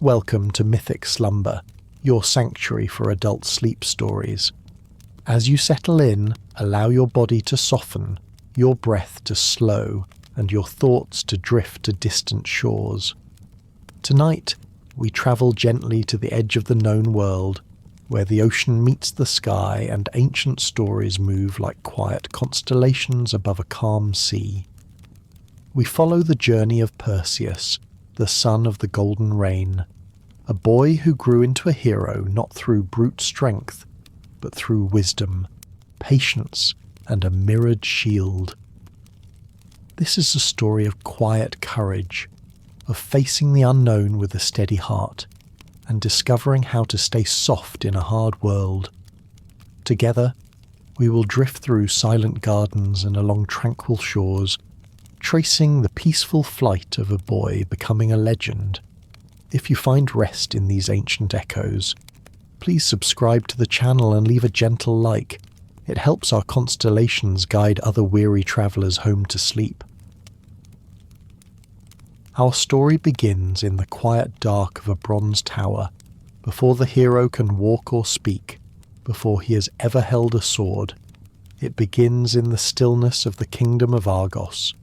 Welcome to Mythic Slumber, your sanctuary for adult sleep stories. As you settle in, allow your body to soften, your breath to slow, and your thoughts to drift to distant shores. Tonight, we travel gently to the edge of the known world, where the ocean meets the sky and ancient stories move like quiet constellations above a calm sea. We follow the journey of Perseus, the son of the golden rain, a boy who grew into a hero not through brute strength, but through wisdom, patience, and a mirrored shield. This is a story of quiet courage, of facing the unknown with a steady heart, and discovering how to stay soft in a hard world. Together, we will drift through silent gardens and along tranquil shores, tracing the peaceful flight of a boy becoming a legend. If you find rest in these ancient echoes, please subscribe to the channel and leave a gentle like. It helps our constellations guide other weary travelers home to sleep. Our story begins in the quiet dark of a bronze tower, before the hero can walk or speak, before he has ever held a sword. It begins in the stillness of the kingdom of Argos.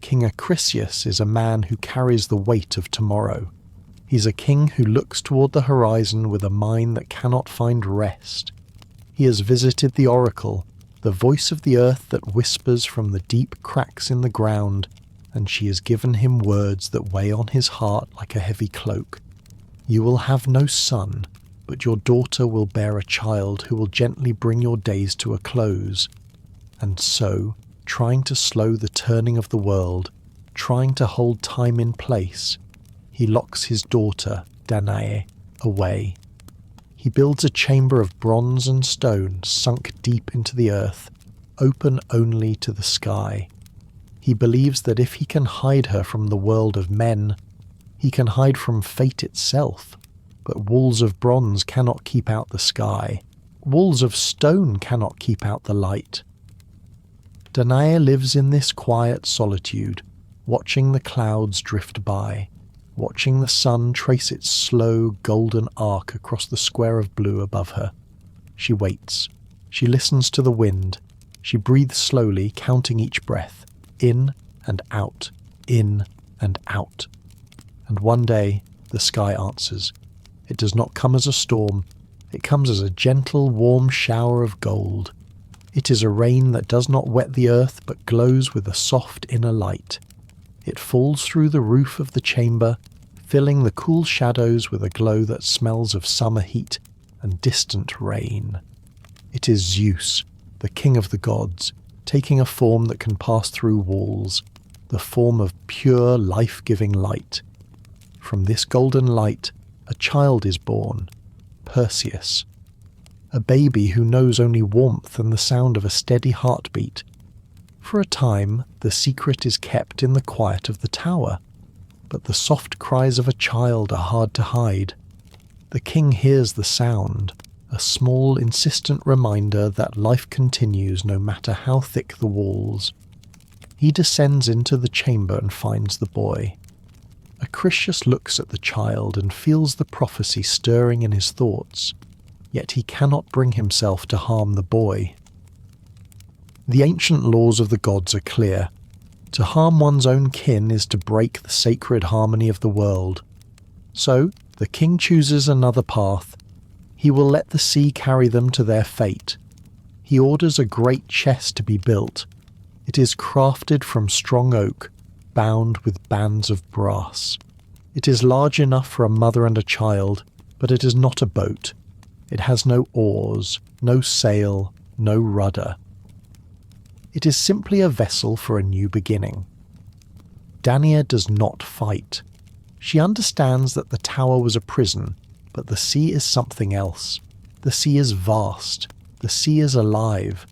King Perseus is a man who carries the weight of tomorrow. He's a king who looks toward the horizon with a mind that cannot find rest. He has visited the oracle, the voice of the earth that whispers from the deep cracks in the ground, and she has given him words that weigh on his heart like a heavy cloak. You will have no son, but your daughter will bear a child who will gently bring your days to a close. And so, trying to slow the turning of the world, trying to hold time in place, he locks his daughter, Danae, away. He builds a chamber of bronze and stone sunk deep into the earth, open only to the sky. He believes that if he can hide her from the world of men, he can hide from fate itself. But walls of bronze cannot keep out the sky. Walls of stone cannot keep out the light. Danae lives in this quiet solitude, watching the clouds drift by, watching the sun trace its slow golden arc across the square of blue above her. She waits. She listens to the wind. She breathes slowly, counting each breath, in and out, in and out. And one day, the sky answers. It does not come as a storm. It comes as a gentle, warm shower of gold. It is a rain that does not wet the earth but glows with a soft inner light. It falls through the roof of the chamber, filling the cool shadows with a glow that smells of summer heat and distant rain. It is Zeus, the king of the gods, taking a form that can pass through walls, the form of pure life-giving light. From this golden light, a child is born, Perseus. A baby who knows only warmth and the sound of a steady heartbeat. For a time, the secret is kept in the quiet of the tower, but the soft cries of a child are hard to hide. The king hears the sound, a small, insistent reminder that life continues no matter how thick the walls. He descends into the chamber and finds the boy. Perseus looks at the child and feels the prophecy stirring in his thoughts. Yet he cannot bring himself to harm the boy. The ancient laws of the gods are clear. To harm one's own kin is to break the sacred harmony of the world. So, the king chooses another path. He will let the sea carry them to their fate. He orders a great chest to be built. It is crafted from strong oak, bound with bands of brass. It is large enough for a mother and a child, but it is not a boat. It has no oars, no sail, no rudder. It is simply a vessel for a new beginning. Danae does not fight. She understands that the tower was a prison, but the sea is something else. The sea is vast. The sea is alive.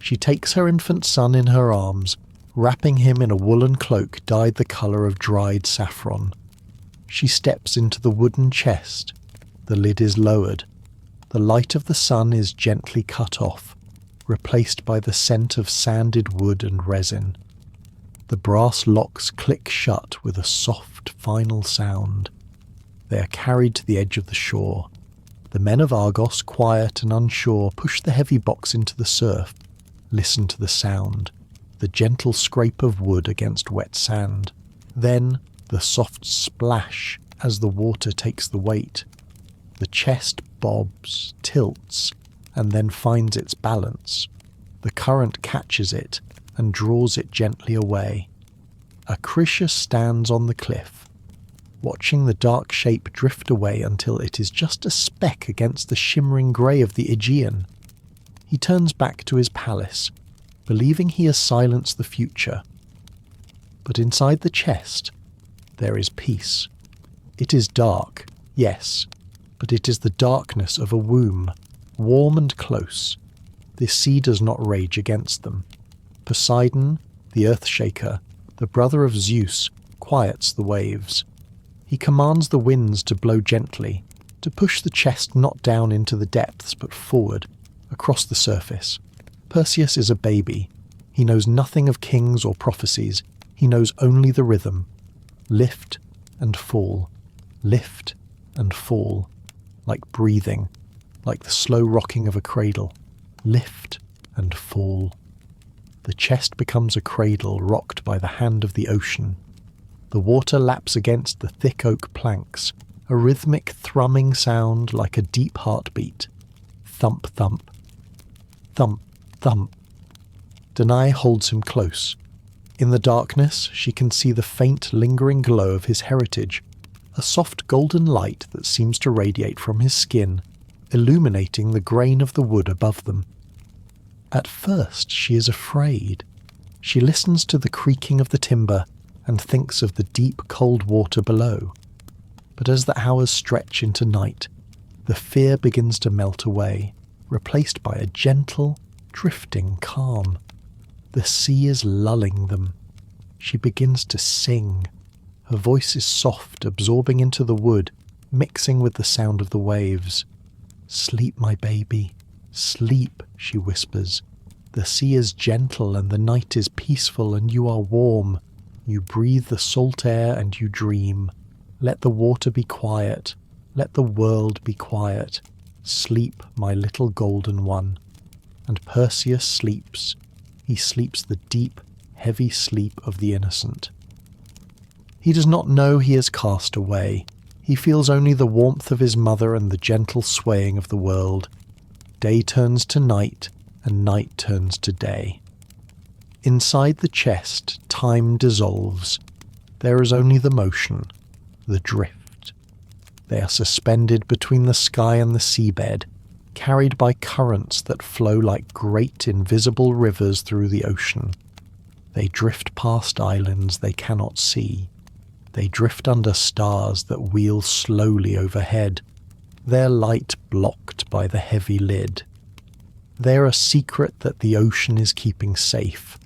She takes her infant son in her arms, wrapping him in a woolen cloak dyed the colour of dried saffron. She steps into the wooden chest. The lid is lowered. The light of the sun is gently cut off, replaced by the scent of sanded wood and resin. The brass locks click shut with a soft, final sound. They are carried to the edge of the shore. The men of Argos, quiet and unsure, push the heavy box into the surf. Listen to the sound, the gentle scrape of wood against wet sand. Then the soft splash as the water takes the weight. The chest bobs, tilts, and then finds its balance. The current catches it and draws it gently away. Acrisius stands on the cliff, watching the dark shape drift away until it is just a speck against the shimmering grey of the Aegean. He turns back to his palace, believing he has silenced the future. But inside the chest, there is peace. It is dark, yes, but it is the darkness of a womb, warm and close. The sea does not rage against them. Poseidon, the earth-shaker, the brother of Zeus, quiets the waves. He commands the winds to blow gently, to push the chest not down into the depths but forward, across the surface. Perseus is a baby. He knows nothing of kings or prophecies. He knows only the rhythm. Lift and fall. Lift and fall. Like breathing. Like the slow rocking of a cradle. Lift and fall. The chest becomes a cradle rocked by the hand of the ocean. The water laps against the thick oak planks, a rhythmic thrumming sound like a deep heartbeat. Thump, thump. Thump, thump. Danae holds him close. In the darkness, she can see the faint, lingering glow of his heritage, a soft golden light that seems to radiate from his skin, illuminating the grain of the wood above them. At first, she is afraid. She listens to the creaking of the timber and thinks of the deep, cold water below. But as the hours stretch into night, the fear begins to melt away, replaced by a gentle, drifting calm. The sea is lulling them. She begins to sing. Her voice is soft, absorbing into the wood, mixing with the sound of the waves. "Sleep, my baby, sleep," she whispers. "The sea is gentle and the night is peaceful and you are warm. You breathe the salt air and you dream. Let the water be quiet. Let the world be quiet. Sleep, my little golden one." And Perseus sleeps. He sleeps the deep, heavy sleep of the innocent. He does not know he is cast away. He feels only the warmth of his mother and the gentle swaying of the world. Day turns to night, and night turns to day. Inside the chest, time dissolves. There is only the motion, the drift. They are suspended between the sky and the seabed, carried by currents that flow like great invisible rivers through the ocean. They drift past islands they cannot see. They drift under stars that wheel slowly overhead, their light blocked by the heavy lid. They are a secret that the ocean is keeping safe.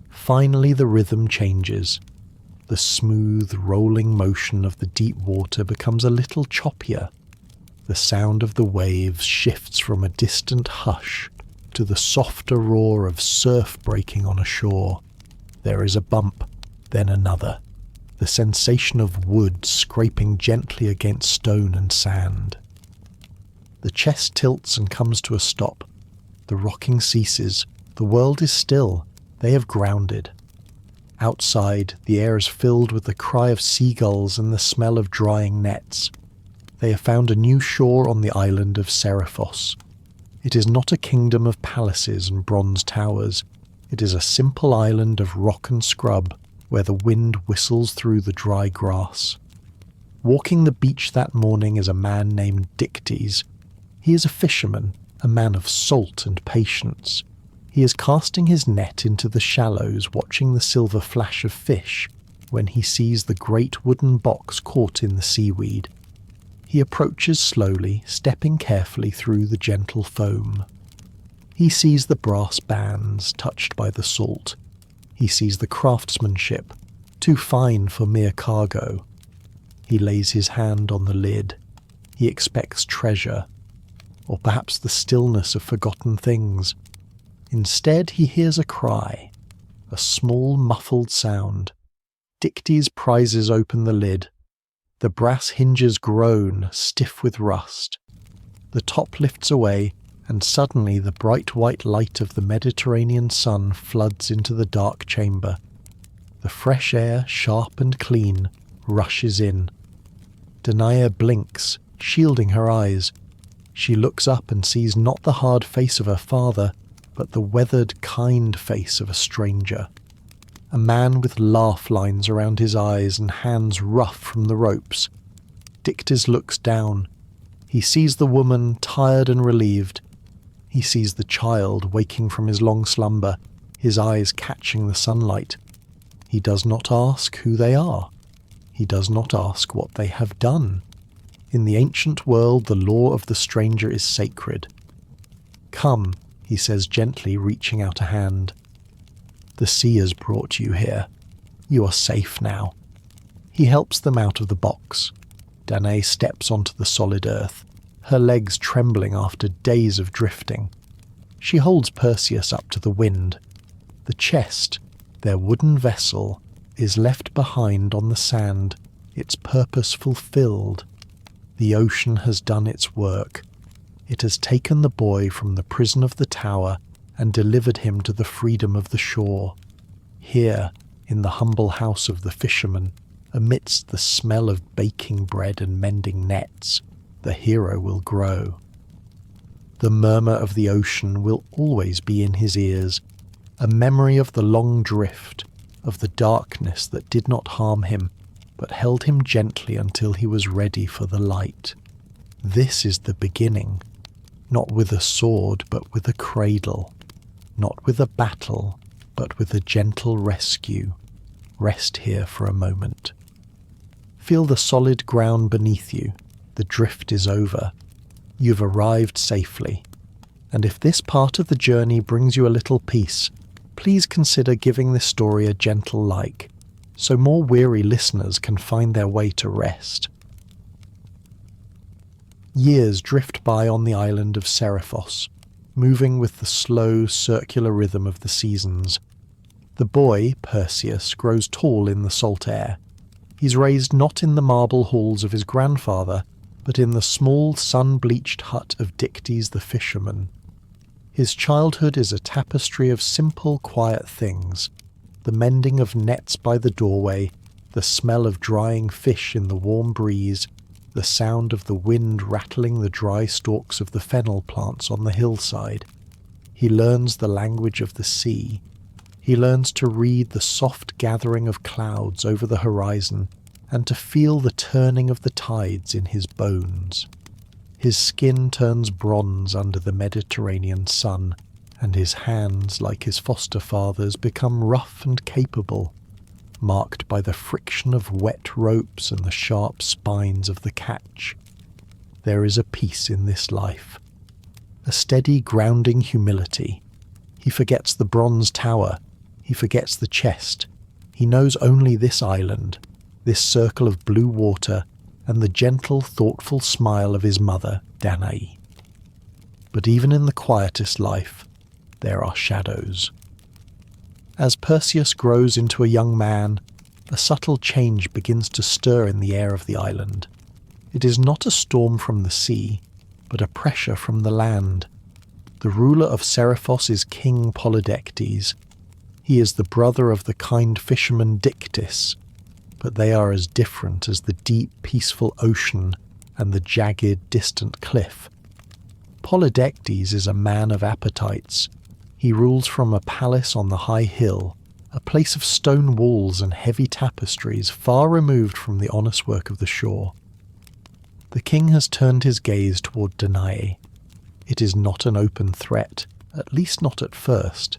Finally the rhythm changes. The smooth, rolling motion of the deep water becomes a little choppier. The sound of the waves shifts from a distant hush to the softer roar of surf breaking on a shore. There is a bump, then another. The sensation of wood scraping gently against stone and sand. The chest tilts and comes to a stop. The rocking ceases. The world is still. They have grounded. Outside, the air is filled with the cry of seagulls and the smell of drying nets. They have found a new shore on the island of Seriphos. It is not a kingdom of palaces and bronze towers. It is a simple island of rock and scrub, where the wind whistles through the dry grass. Walking the beach that morning is a man named Dictys. He is a fisherman, a man of salt and patience. He is casting his net into the shallows, watching the silver flash of fish, when he sees the great wooden box caught in the seaweed. He approaches slowly, stepping carefully through the gentle foam. He sees the brass bands touched by the salt. He sees the craftsmanship, too fine for mere cargo. He lays his hand on the lid. He expects treasure, or perhaps the stillness of forgotten things. Instead, he hears a cry, a small muffled sound. Dictys prizes open the lid. The brass hinges groan, stiff with rust. The top lifts away, and suddenly the bright white light of the Mediterranean sun floods into the dark chamber. The fresh air, sharp and clean, rushes in. Danae blinks, shielding her eyes. She looks up and sees not the hard face of her father, but the weathered, kind face of a stranger. A man with laugh lines around his eyes and hands rough from the ropes. Dictys looks down. He sees the woman, tired and relieved. He sees the child waking from his long slumber, his eyes catching the sunlight. He does not ask who they are. He does not ask what they have done. In the ancient world, the law of the stranger is sacred. "Come," he says gently, reaching out a hand. "The sea has brought you here. You are safe now." He helps them out of the box. Danae steps onto the solid earth, her legs trembling after days of drifting. She holds Perseus up to the wind. The chest, their wooden vessel, is left behind on the sand, its purpose fulfilled. The ocean has done its work. It has taken the boy from the prison of the tower and delivered him to the freedom of the shore. Here, in the humble house of the fisherman, amidst the smell of baking bread and mending nets, the hero will grow. The murmur of the ocean will always be in his ears, a memory of the long drift, of the darkness that did not harm him, but held him gently until he was ready for the light. This is the beginning, not with a sword, but with a cradle, not with a battle, but with a gentle rescue. Rest here for a moment. Feel the solid ground beneath you. The drift is over. You've arrived safely. And if this part of the journey brings you a little peace, please consider giving this story a gentle like, so more weary listeners can find their way to rest. Years drift by on the island of Seriphos, moving with the slow, circular rhythm of the seasons. The boy, Perseus, grows tall in the salt air. He's raised not in the marble halls of his grandfather, but in the small, sun-bleached hut of Dictys the fisherman. His childhood is a tapestry of simple, quiet things: the mending of nets by the doorway, the smell of drying fish in the warm breeze, the sound of the wind rattling the dry stalks of the fennel plants on the hillside. He learns the language of the sea. He learns to read the soft gathering of clouds over the horizon and to feel the turning of the tides in his bones. His skin turns bronze under the Mediterranean sun, and his hands, like his foster father's, become rough and capable, marked by the friction of wet ropes and the sharp spines of the catch. There is a peace in this life, a steady, grounding humility. He forgets the bronze tower. He forgets the chest. He knows only this island, this circle of blue water, and the gentle, thoughtful smile of his mother, Danae. But even in the quietest life, there are shadows. As Perseus grows into a young man, a subtle change begins to stir in the air of the island. It is not a storm from the sea, but a pressure from the land. The ruler of Seriphos is King Polydectes. He is the brother of the kind fisherman Dictys, but they are as different as the deep, peaceful ocean and the jagged, distant cliff. Polydectes is a man of appetites. He rules from a palace on the high hill, a place of stone walls and heavy tapestries far removed from the honest work of the shore. The king has turned his gaze toward Danae. It is not an open threat, at least not at first.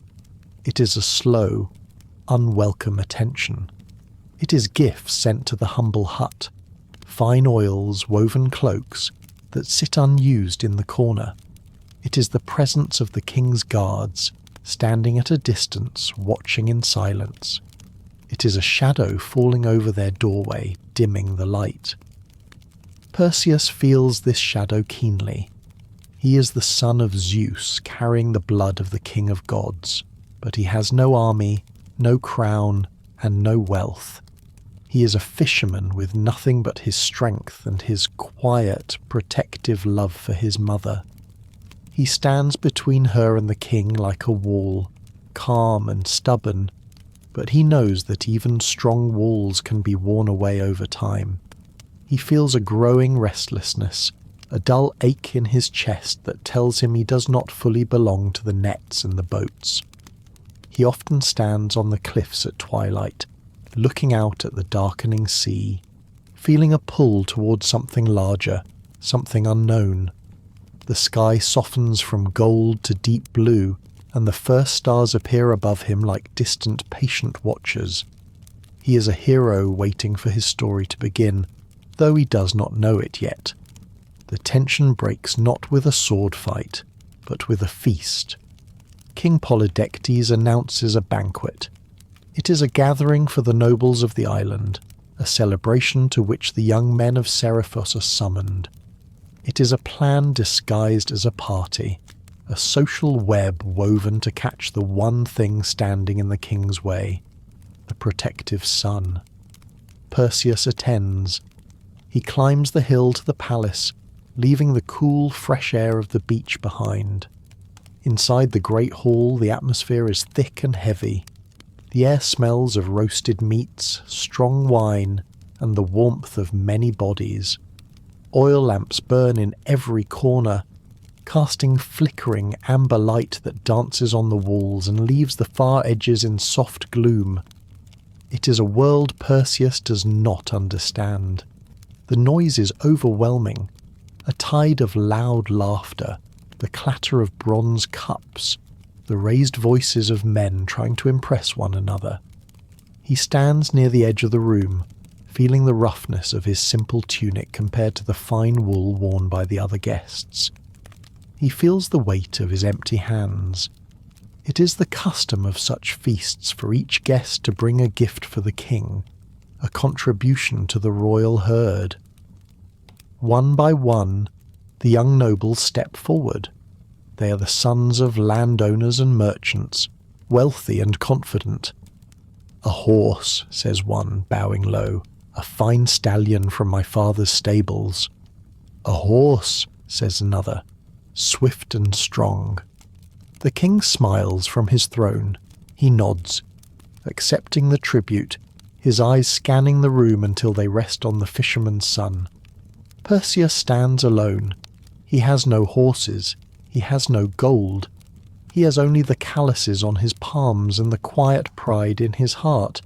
It is a slow, unwelcome attention. It is gifts sent to the humble hut, fine oils, woven cloaks, that sit unused in the corner. It is the presence of the king's guards, standing at a distance, watching in silence. It is a shadow falling over their doorway, dimming the light. Perseus feels this shadow keenly. He is the son of Zeus, carrying the blood of the king of gods, but he has no army, no crown, and no wealth. He is a fisherman with nothing but his strength and his quiet, protective love for his mother. He stands between her and the king like a wall, calm and stubborn, but he knows that even strong walls can be worn away over time. He feels a growing restlessness, a dull ache in his chest that tells him he does not fully belong to the nets and the boats. He often stands on the cliffs at twilight, looking out at the darkening sea, feeling a pull towards something larger, something unknown. The sky softens from gold to deep blue, and the first stars appear above him like distant, patient watchers. He is a hero waiting for his story to begin, though he does not know it yet. The tension breaks not with a sword fight, but with a feast. King Polydectes announces a banquet. It is a gathering for the nobles of the island, a celebration to which the young men of Seriphos are summoned. It is a plan disguised as a party, a social web woven to catch the one thing standing in the king's way, the protective sun. Perseus attends. He climbs the hill to the palace, leaving the cool, fresh air of the beach behind. Inside the great hall, the atmosphere is thick and heavy. The air smells of roasted meats, strong wine, and the warmth of many bodies. Oil lamps burn in every corner, casting flickering amber light that dances on the walls and leaves the far edges in soft gloom. It is a world Perseus does not understand. The noise is overwhelming, a tide of loud laughter, the clatter of bronze cups, the raised voices of men trying to impress one another. He stands near the edge of the room, feeling the roughness of his simple tunic compared to the fine wool worn by the other guests. He feels the weight of his empty hands. It is the custom of such feasts for each guest to bring a gift for the king, a contribution to the royal herd. One by one, the young nobles step forward. They are the sons of landowners and merchants, wealthy and confident. "A horse," says one, bowing low, "a fine stallion from my father's stables." "A horse," says another, "swift and strong." The king smiles from his throne. He nods, accepting the tribute, his eyes scanning the room until they rest on the fisherman's son. Perseus stands alone. He has no horses. He has no gold. He has only the calluses on his palms and the quiet pride in his heart.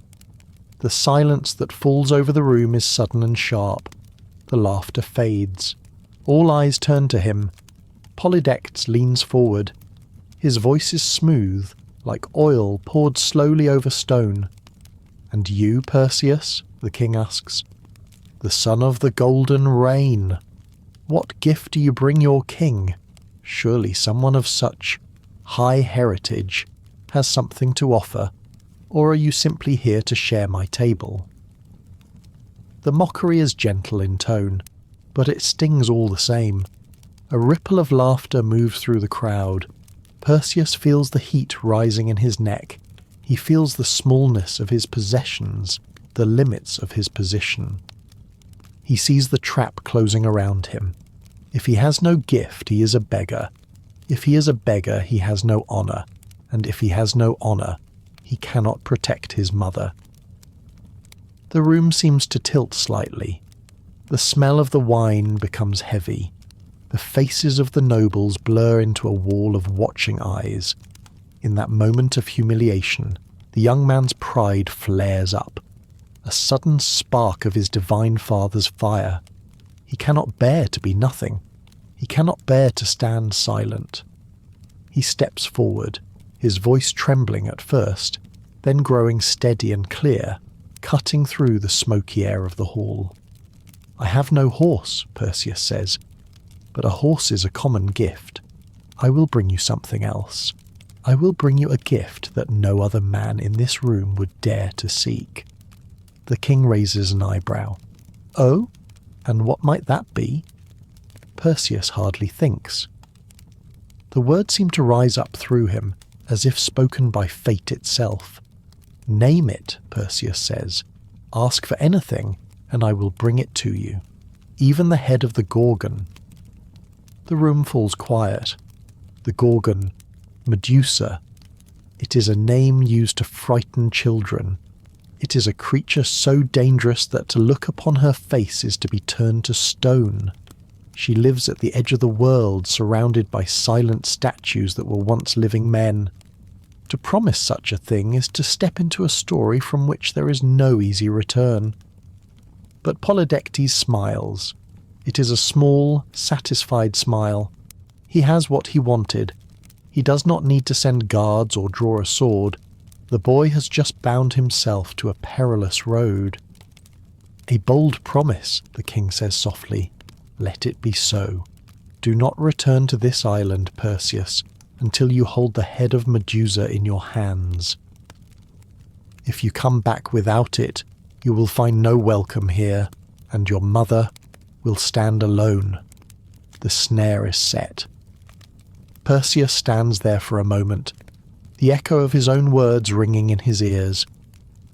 The silence that falls over the room is sudden and sharp. The laughter fades. All eyes turn to him. Polydectes leans forward. His voice is smooth, like oil poured slowly over stone. "And you, Perseus?" the king asks. "The son of the golden rain. What gift do you bring your king? Surely someone of such high heritage has something to offer, or are you simply here to share my table?" The mockery is gentle in tone, but it stings all the same. A ripple of laughter moves through the crowd. Perseus feels the heat rising in his neck. He feels the smallness of his possessions, the limits of his position. He sees the trap closing around him. If he has no gift, he is a beggar. If he is a beggar, he has no honor. And if he has no honor, he cannot protect his mother. The room seems to tilt slightly. The smell of the wine becomes heavy. The faces of the nobles blur into a wall of watching eyes. In that moment of humiliation, the young man's pride flares up. A sudden spark of his divine father's fire. He cannot bear to be nothing. He cannot bear to stand silent. He steps forward, his voice trembling at first, then growing steady and clear, cutting through the smoky air of the hall. "I have no horse," Perseus says, "but a horse is a common gift. I will bring you something else. I will bring you a gift that no other man in this room would dare to seek." The king raises an eyebrow. "Oh? And what might that be?" Perseus hardly thinks. The words seem to rise up through him, as if spoken by fate itself. "Name it," Perseus says. Ask for anything, and I will bring it to you, even the head of the Gorgon." The room falls quiet. The Gorgon, Medusa. It is a name used to frighten children. It is a creature so dangerous that to look upon her face is to be turned to stone. She lives at the edge of the world, surrounded by silent statues that were once living men. To promise such a thing is to step into a story from which there is no easy return. But Polydectes smiles. It is a small, satisfied smile. He has what he wanted. He does not need to send guards or draw a sword. The boy has just bound himself to a perilous road. "A bold promise," the king says softly. "Let it be so. Do not return to this island, Perseus, until you hold the head of Medusa in your hands. If you come back without it, you will find no welcome here, and your mother will stand alone." The snare is set. Perseus stands there for a moment, the echo of his own words ringing in his ears.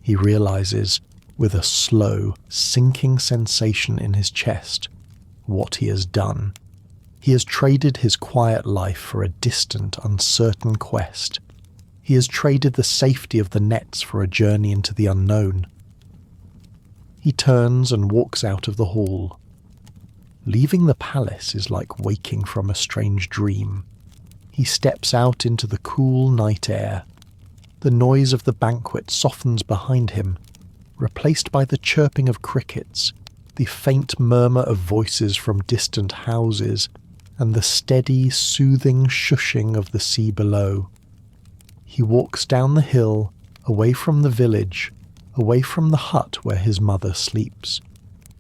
He realizes, with a slow, sinking sensation in his chest, what he has done. He has traded his quiet life for a distant, uncertain quest. He has traded the safety of the nets for a journey into the unknown. He turns and walks out of the hall. Leaving the palace is like waking from a strange dream. He steps out into the cool night air. The noise of the banquet softens behind him, replaced by the chirping of crickets, the faint murmur of voices from distant houses, and the steady, soothing shushing of the sea below. He walks down the hill, away from the village, away from the hut where his mother sleeps.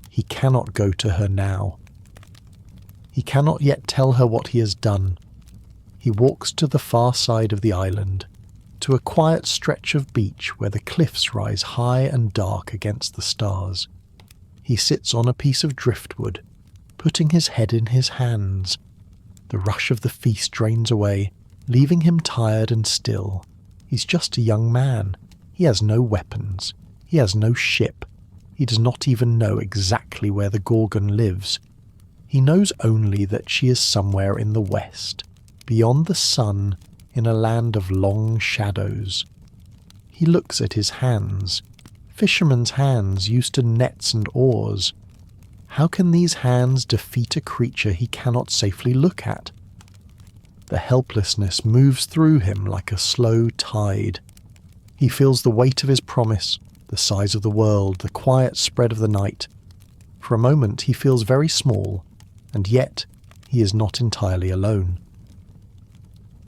He cannot go to her now. He cannot yet tell her what he has done. He walks to the far side of the island, to a quiet stretch of beach where the cliffs rise high and dark against the stars. He sits on a piece of driftwood, putting his head in his hands. The rush of the feast drains away, leaving him tired and still. He's just a young man. He has no weapons. He has no ship. He does not even know exactly where the Gorgon lives. He knows only that she is somewhere in the west, beyond the sun, in a land of long shadows. He looks at his hands, fishermen's hands used to nets and oars. How can these hands defeat a creature he cannot safely look at? The helplessness moves through him like a slow tide. He feels the weight of his promise, the size of the world, the quiet spread of the night. For a moment he feels very small, and yet he is not entirely alone.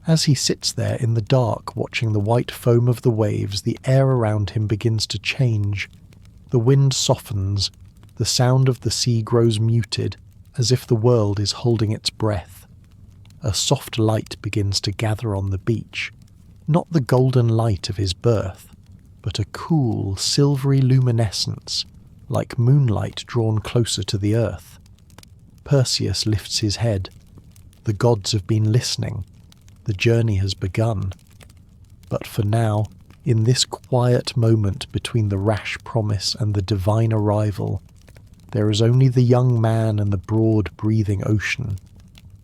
As he sits there in the dark watching the white foam of the waves, the air around him begins to change. The wind softens, the sound of the sea grows muted, as if the world is holding its breath. A soft light begins to gather on the beach, not the golden light of his birth, but a cool, silvery luminescence, like moonlight drawn closer to the earth. Perseus lifts his head. The gods have been listening. The journey has begun. But for now, in this quiet moment between the rash promise and the divine arrival, there is only the young man and the broad breathing ocean.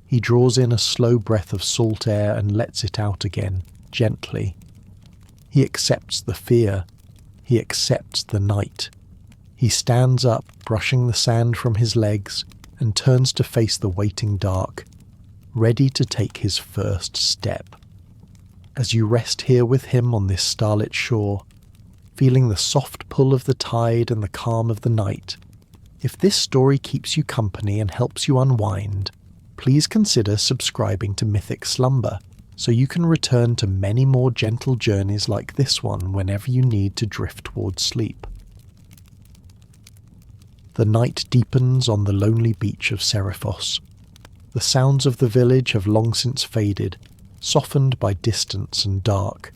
He draws in a slow breath of salt air and lets it out again, gently. He accepts the fear. He accepts the night. He stands up, brushing the sand from his legs, and turns to face the waiting dark, ready to take his first step. As you rest here with him on this starlit shore, feeling the soft pull of the tide and the calm of the night, if this story keeps you company and helps you unwind, please consider subscribing to Mythic Slumber so you can return to many more gentle journeys like this one whenever you need to drift towards sleep. The night deepens on the lonely beach of Seriphos. The sounds of the village have long since faded, softened by distance and dark.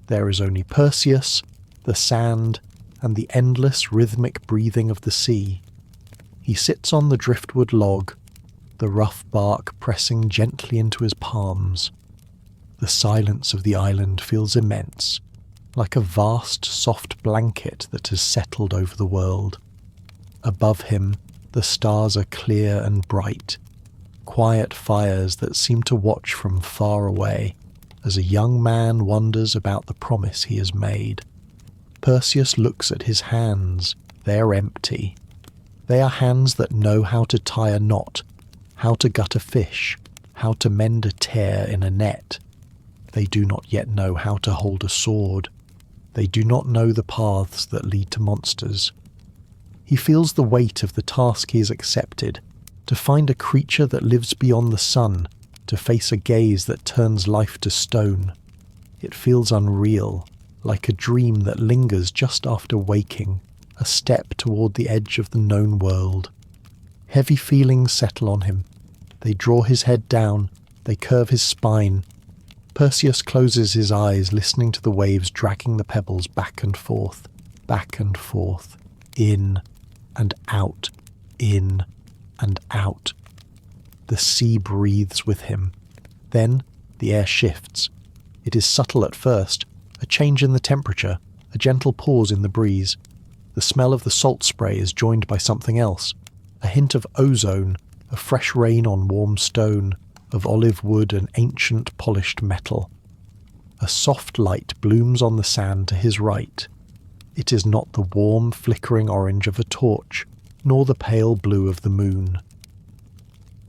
There is only Perseus, the sand, and the endless rhythmic breathing of the sea. He sits on the driftwood log, the rough bark pressing gently into his palms. The silence of the island feels immense, like a vast, soft blanket that has settled over the world. Above him, the stars are clear and bright, quiet fires that seem to watch from far away as a young man wonders about the promise he has made. Perseus looks at his hands. They are empty. They are hands that know how to tie a knot, how to gut a fish, how to mend a tear in a net. They do not yet know how to hold a sword. They do not know the paths that lead to monsters. He feels the weight of the task he has accepted, to find a creature that lives beyond the sun, to face a gaze that turns life to stone. It feels unreal, like a dream that lingers just after waking, a step toward the edge of the known world. Heavy feelings settle on him. They draw his head down, they curve his spine. Perseus closes his eyes, listening to the waves dragging the pebbles back and forth, in and out, in and out. The sea breathes with him. Then the air shifts. It is subtle at first, a change in the temperature, a gentle pause in the breeze. The smell of the salt spray is joined by something else, a hint of ozone, of fresh rain on warm stone, of olive wood and ancient polished metal. A soft light blooms on the sand to his right. It is not the warm, flickering orange of a torch, nor the pale blue of the moon.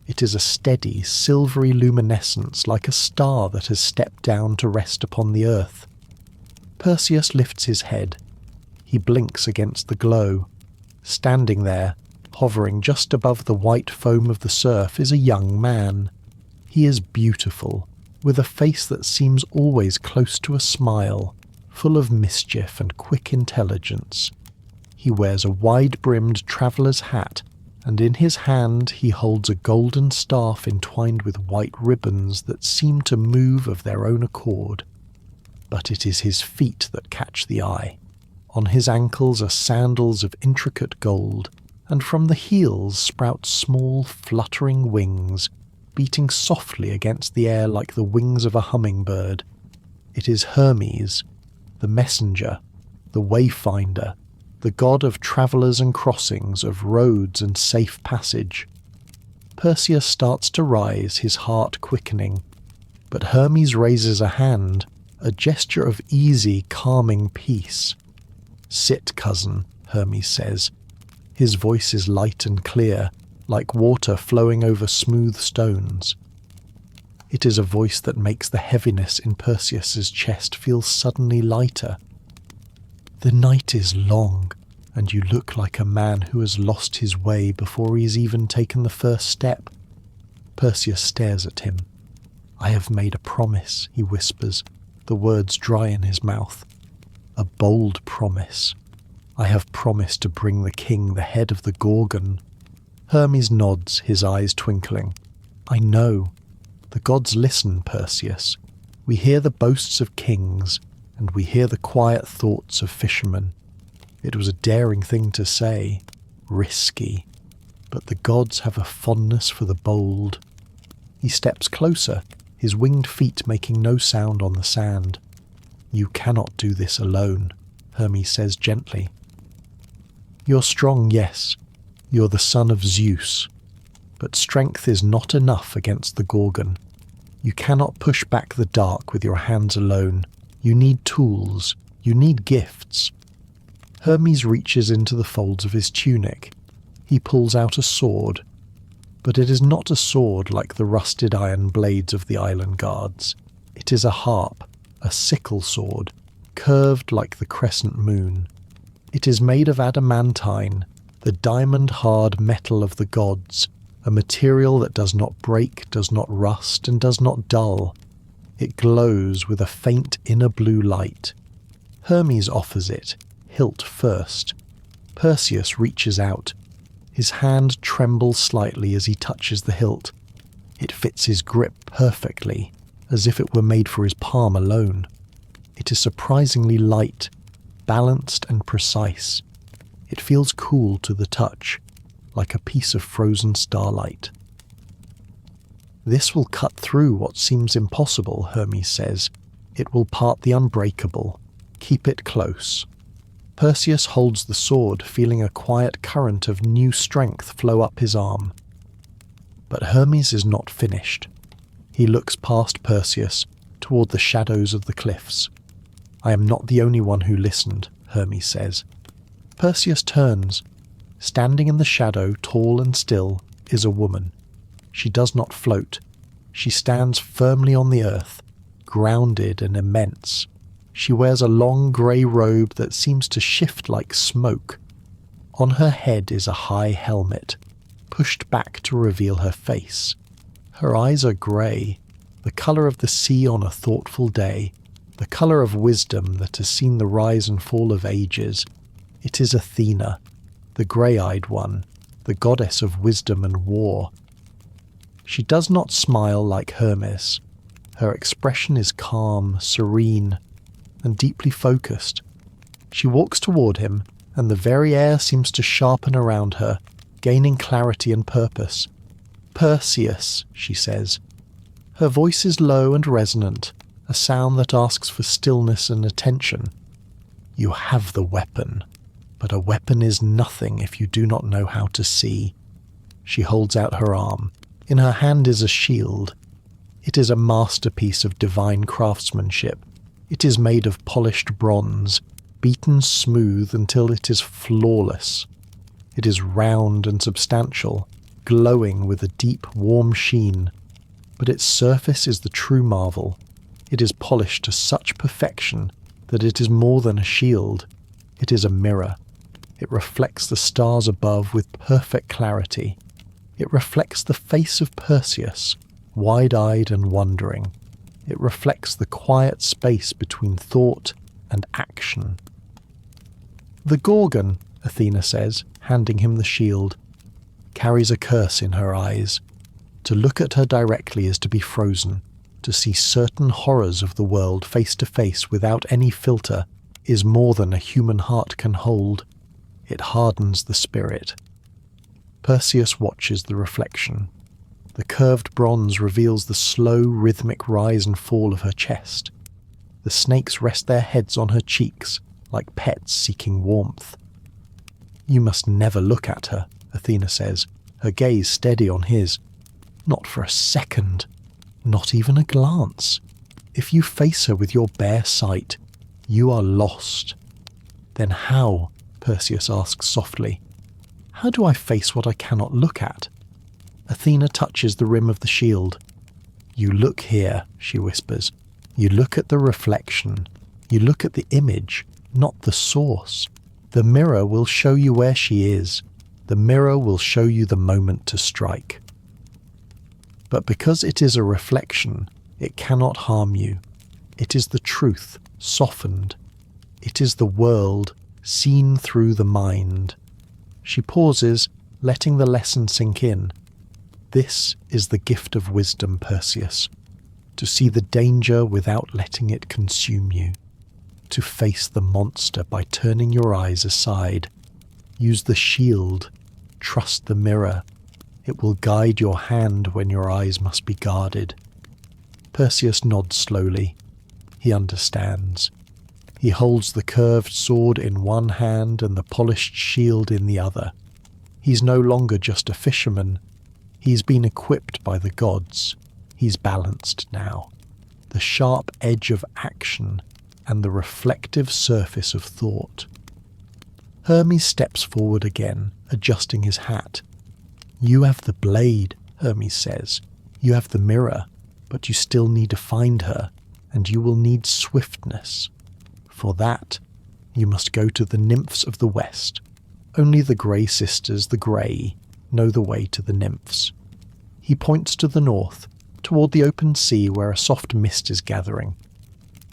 It is a steady, silvery luminescence like a star that has stepped down to rest upon the earth. Perseus lifts his head. He blinks against the glow. Standing there, hovering just above the white foam of the surf, is a young man. He is beautiful, with a face that seems always close to a smile, full of mischief and quick intelligence. He wears a wide-brimmed traveller's hat, and in his hand he holds a golden staff entwined with white ribbons that seem to move of their own accord. But it is his feet that catch the eye. On his ankles are sandals of intricate gold, and from the heels sprout small, fluttering wings, beating softly against the air like the wings of a hummingbird. It is Hermes, the messenger, the wayfinder, the god of travellers and crossings, of roads and safe passage. Perseus starts to rise, his heart quickening, but Hermes raises a hand, a gesture of easy, calming peace. "Sit, cousin," Hermes says. His voice is light and clear, like water flowing over smooth stones. It is a voice that makes the heaviness in Perseus's chest feel suddenly lighter. "The night is long, and you look like a man who has lost his way before he has even taken the first step." Perseus stares at him. "I have made a promise," he whispers, the words dry in his mouth. "A bold promise. I have promised to bring the king the head of the Gorgon." Hermes nods, his eyes twinkling. "I know. The gods listen, Perseus. We hear the boasts of kings, and we hear the quiet thoughts of fishermen. It was a daring thing to say, risky, but the gods have a fondness for the bold." He steps closer, his winged feet making no sound on the sand. "You cannot do this alone," Hermes says gently. "You're strong, yes. You're the son of Zeus. But strength is not enough against the Gorgon. You cannot push back the dark with your hands alone. You need tools. You need gifts." Hermes reaches into the folds of his tunic. He pulls out a sword. But it is not a sword like the rusted iron blades of the island guards. It is a harp, a sickle sword, curved like the crescent moon. It is made of adamantine, the diamond-hard metal of the gods, a material that does not break, does not rust, and does not dull. It glows with a faint inner blue light. Hermes offers it, hilt first. Perseus reaches out. His hand trembles slightly as he touches the hilt. It fits his grip perfectly, as if it were made for his palm alone. It is surprisingly light, balanced and precise. It feels cool to the touch, like a piece of frozen starlight. "This will cut through what seems impossible," Hermes says. "It will part the unbreakable. Keep it close." Perseus holds the sword, feeling a quiet current of new strength flow up his arm. But Hermes is not finished. He looks past Perseus, toward the shadows of the cliffs. "I am not the only one who listened," Hermes says. Perseus turns. Standing in the shadow, tall and still, is a woman. She does not float. She stands firmly on the earth, grounded and immense. She wears a long grey robe that seems to shift like smoke. On her head is a high helmet, pushed back to reveal her face. Her eyes are grey, the colour of the sea on a thoughtful day, the colour of wisdom that has seen the rise and fall of ages. It is Athena, the grey-eyed one, the goddess of wisdom and war. She does not smile like Hermes. Her expression is calm, serene, and deeply focused. She walks toward him, and the very air seems to sharpen around her, gaining clarity and purpose. "Perseus," she says. Her voice is low and resonant, a sound that asks for stillness and attention. "You have the weapon, but a weapon is nothing if you do not know how to see." She holds out her arm. In her hand is a shield. It is a masterpiece of divine craftsmanship. It is made of polished bronze, beaten smooth until it is flawless. It is round and substantial, glowing with a deep, warm sheen. But its surface is the true marvel. It is polished to such perfection that it is more than a shield. It is a mirror. It reflects the stars above with perfect clarity. It reflects the face of Perseus, wide-eyed and wondering. It reflects the quiet space between thought and action. "The Gorgon," Athena says, handing him the shield, carries a curse in her eyes. To look at her directly is to be frozen. To see certain horrors of the world face to face without any filter is more than a human heart can hold. It hardens the spirit. Perseus watches the reflection. The curved bronze reveals the slow, rhythmic rise and fall of her chest. The snakes rest their heads on her cheeks, like pets seeking warmth. "You must never look at her," Athena says, her gaze steady on his. "Not for a second. Not even a glance. If you face her with your bare sight, you are lost." "Then how?" Perseus asks softly. "How do I face what I cannot look at?" Athena touches the rim of the shield. "You look here," she whispers. "You look at the reflection. You look at the image, not the source. The mirror will show you where she is. The mirror will show you the moment to strike. But because it is a reflection, it cannot harm you. It is the truth, softened. It is the world, seen through the mind." She pauses, letting the lesson sink in. "This is the gift of wisdom, Perseus. To see the danger without letting it consume you. To face the monster by turning your eyes aside. Use the shield. Trust the mirror. It will guide your hand when your eyes must be guarded." Perseus nods slowly. He understands. He holds the curved sword in one hand and the polished shield in the other. He's no longer just a fisherman. He's been equipped by the gods. He's balanced now. The sharp edge of action and the reflective surface of thought. Hermes steps forward again, adjusting his hat. "You have the blade," Hermes says. "You have the mirror, but you still need to find her, and you will need swiftness. For that, you must go to the nymphs of the west. Only the grey sisters, the grey, know the way to the nymphs." He points to the north, toward the open sea where a soft mist is gathering.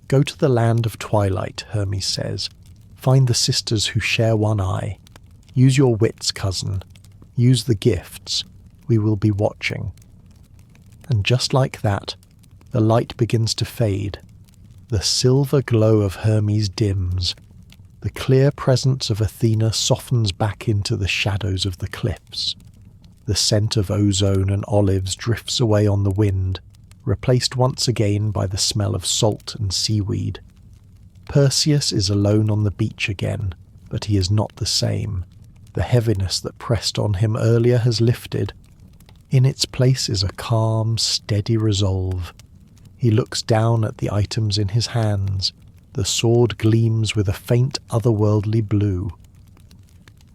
"Go to the land of twilight," Hermes says. "Find the sisters who share one eye. Use your wits, cousin. Use the gifts. We will be watching." And just like that, the light begins to fade. The silver glow of Hermes dims. The clear presence of Athena softens back into the shadows of the cliffs. The scent of ozone and olives drifts away on the wind, replaced once again by the smell of salt and seaweed. Perseus is alone on the beach again, but he is not the same. The heaviness that pressed on him earlier has lifted. In its place is a calm, steady resolve. He looks down at the items in his hands. The sword gleams with a faint otherworldly blue.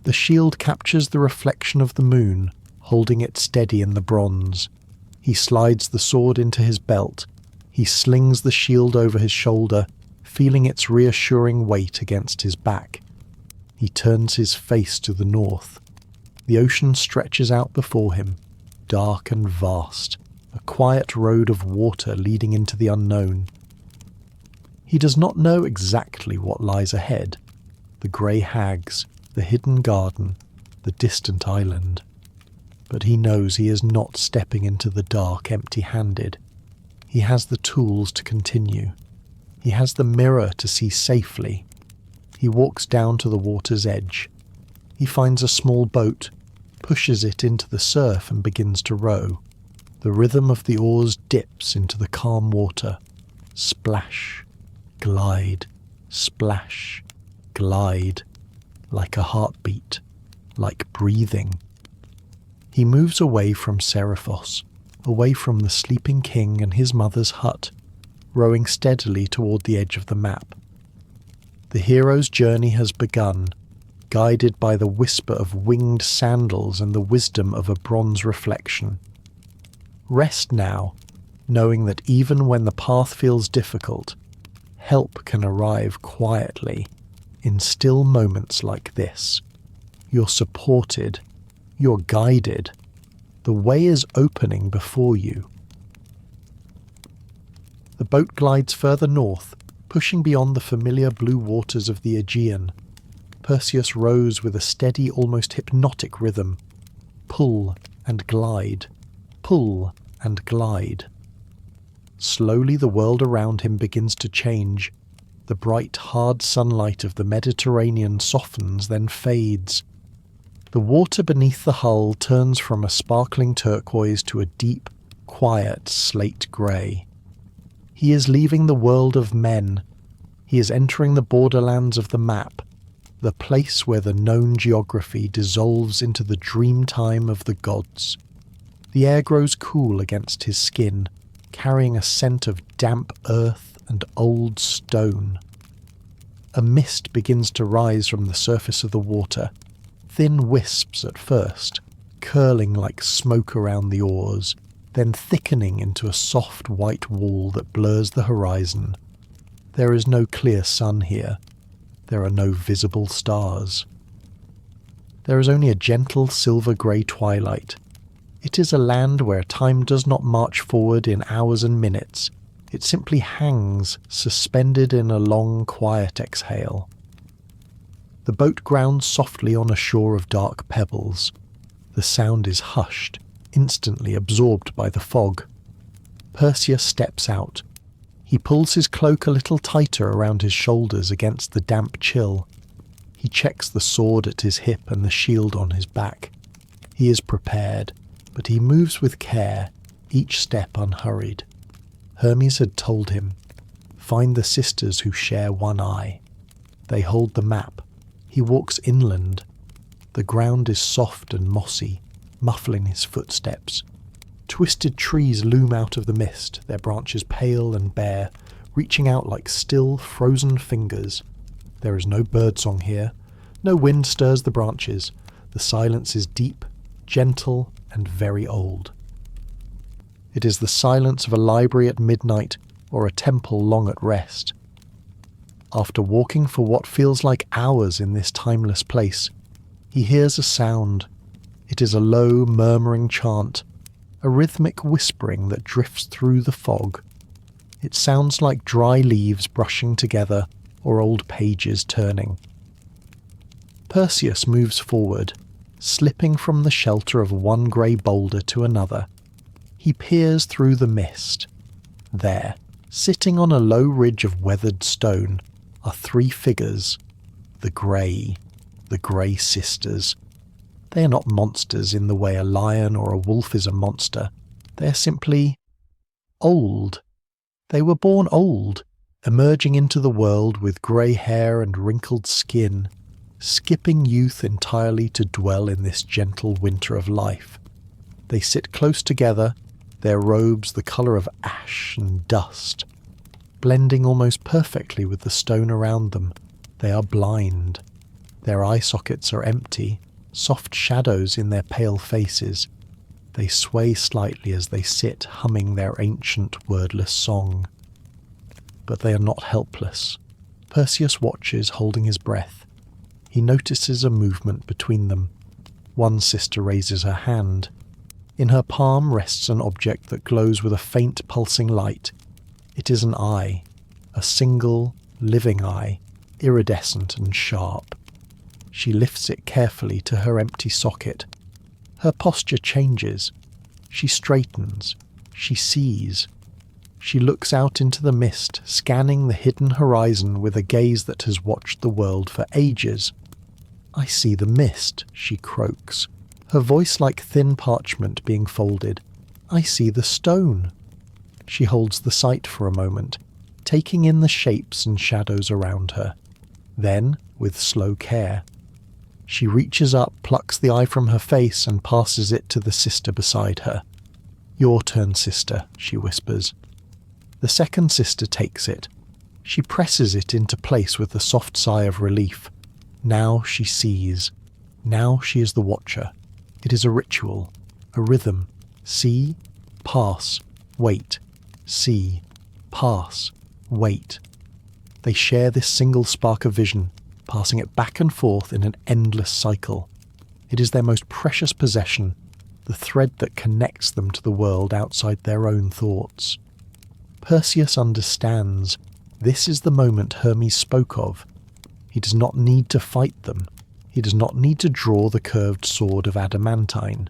The shield captures the reflection of the moon, holding it steady in the bronze. He slides the sword into his belt. He slings the shield over his shoulder, feeling its reassuring weight against his back. He turns his face to the north. The ocean stretches out before him, dark and vast, a quiet road of water leading into the unknown. He does not know exactly what lies ahead: the grey hags, the hidden garden, the distant island. But he knows he is not stepping into the dark empty-handed. He has the tools to continue. He has the mirror to see safely. He walks down to the water's edge. He finds a small boat, pushes it into the surf and begins to row. The rhythm of the oars dips into the calm water. Splash, glide, splash, glide, like a heartbeat, like breathing. He moves away from Seriphos, away from the sleeping king and his mother's hut, rowing steadily toward the edge of the map. The hero's journey has begun, guided by the whisper of winged sandals and the wisdom of a bronze reflection. Rest now, knowing that even when the path feels difficult, help can arrive quietly, in still moments like this. You're supported, you're guided. The way is opening before you. The boat glides further north, pushing beyond the familiar blue waters of the Aegean. Perseus rows with a steady, almost hypnotic rhythm. Pull and glide, pull and glide. Slowly the world around him begins to change. The bright, hard sunlight of the Mediterranean softens, then fades. The water beneath the hull turns from a sparkling turquoise to a deep, quiet slate grey. He is leaving the world of men. He is entering the borderlands of the map, the place where the known geography dissolves into the dream time of the gods. The air grows cool against his skin, carrying a scent of damp earth and old stone. A mist begins to rise from the surface of the water, thin wisps at first, curling like smoke around the oars, then thickening into a soft white wall that blurs the horizon. There is no clear sun here. There are no visible stars. There is only a gentle silver-grey twilight. It is a land where time does not march forward in hours and minutes. It simply hangs, suspended in a long, quiet exhale. The boat grounds softly on a shore of dark pebbles. The sound is hushed, instantly absorbed by the fog. Perseus steps out. He pulls his cloak a little tighter around his shoulders against the damp chill. He checks the sword at his hip and the shield on his back. He is prepared, but he moves with care, each step unhurried. Hermes had told him, "Find the sisters who share one eye." They hold the map. He walks inland. The ground is soft and mossy, muffling his footsteps. Twisted trees loom out of the mist, their branches pale and bare, reaching out like still, frozen fingers. There is no birdsong here. No wind stirs the branches. The silence is deep, gentle, and very old. It is the silence of a library at midnight or a temple long at rest. After walking for what feels like hours in this timeless place, he hears a sound. It is a low, murmuring chant, a rhythmic whispering that drifts through the fog. It sounds like dry leaves brushing together or old pages turning. Perseus moves forward, slipping from the shelter of one grey boulder to another. He peers through the mist. There, sitting on a low ridge of weathered stone, are three figures. The Grey sisters. They are not monsters in the way a lion or a wolf is a monster. They are simply old. They were born old, emerging into the world with grey hair and wrinkled skin, skipping youth entirely to dwell in this gentle winter of life. They sit close together, their robes the colour of ash and dust. Blending almost perfectly with the stone around them, they are blind. Their eye sockets are empty, soft shadows in their pale faces. They sway slightly as they sit humming their ancient wordless song. But they are not helpless. Perseus watches, holding his breath. He notices a movement between them. One sister raises her hand. In her palm rests an object that glows with a faint pulsing light. It is an eye, a single, living eye, iridescent and sharp. She lifts it carefully to her empty socket. Her posture changes. She straightens. She sees. She looks out into the mist, scanning the hidden horizon with a gaze that has watched the world for ages. "I see the mist," she croaks, her voice like thin parchment being folded. "I see the stone." She holds the sight for a moment, taking in the shapes and shadows around her. Then, with slow care, she reaches up, plucks the eye from her face and passes it to the sister beside her. "Your turn, sister," she whispers. The second sister takes it. She presses it into place with a soft sigh of relief. Now she sees. Now she is the watcher. It is a ritual, a rhythm. See, pass, wait. See, pass, wait. They share this single spark of vision, passing it back and forth in an endless cycle. It is their most precious possession, the thread that connects them to the world outside their own thoughts. Perseus understands. This is the moment Hermes spoke of. He does not need to fight them. He does not need to draw the curved sword of adamantine.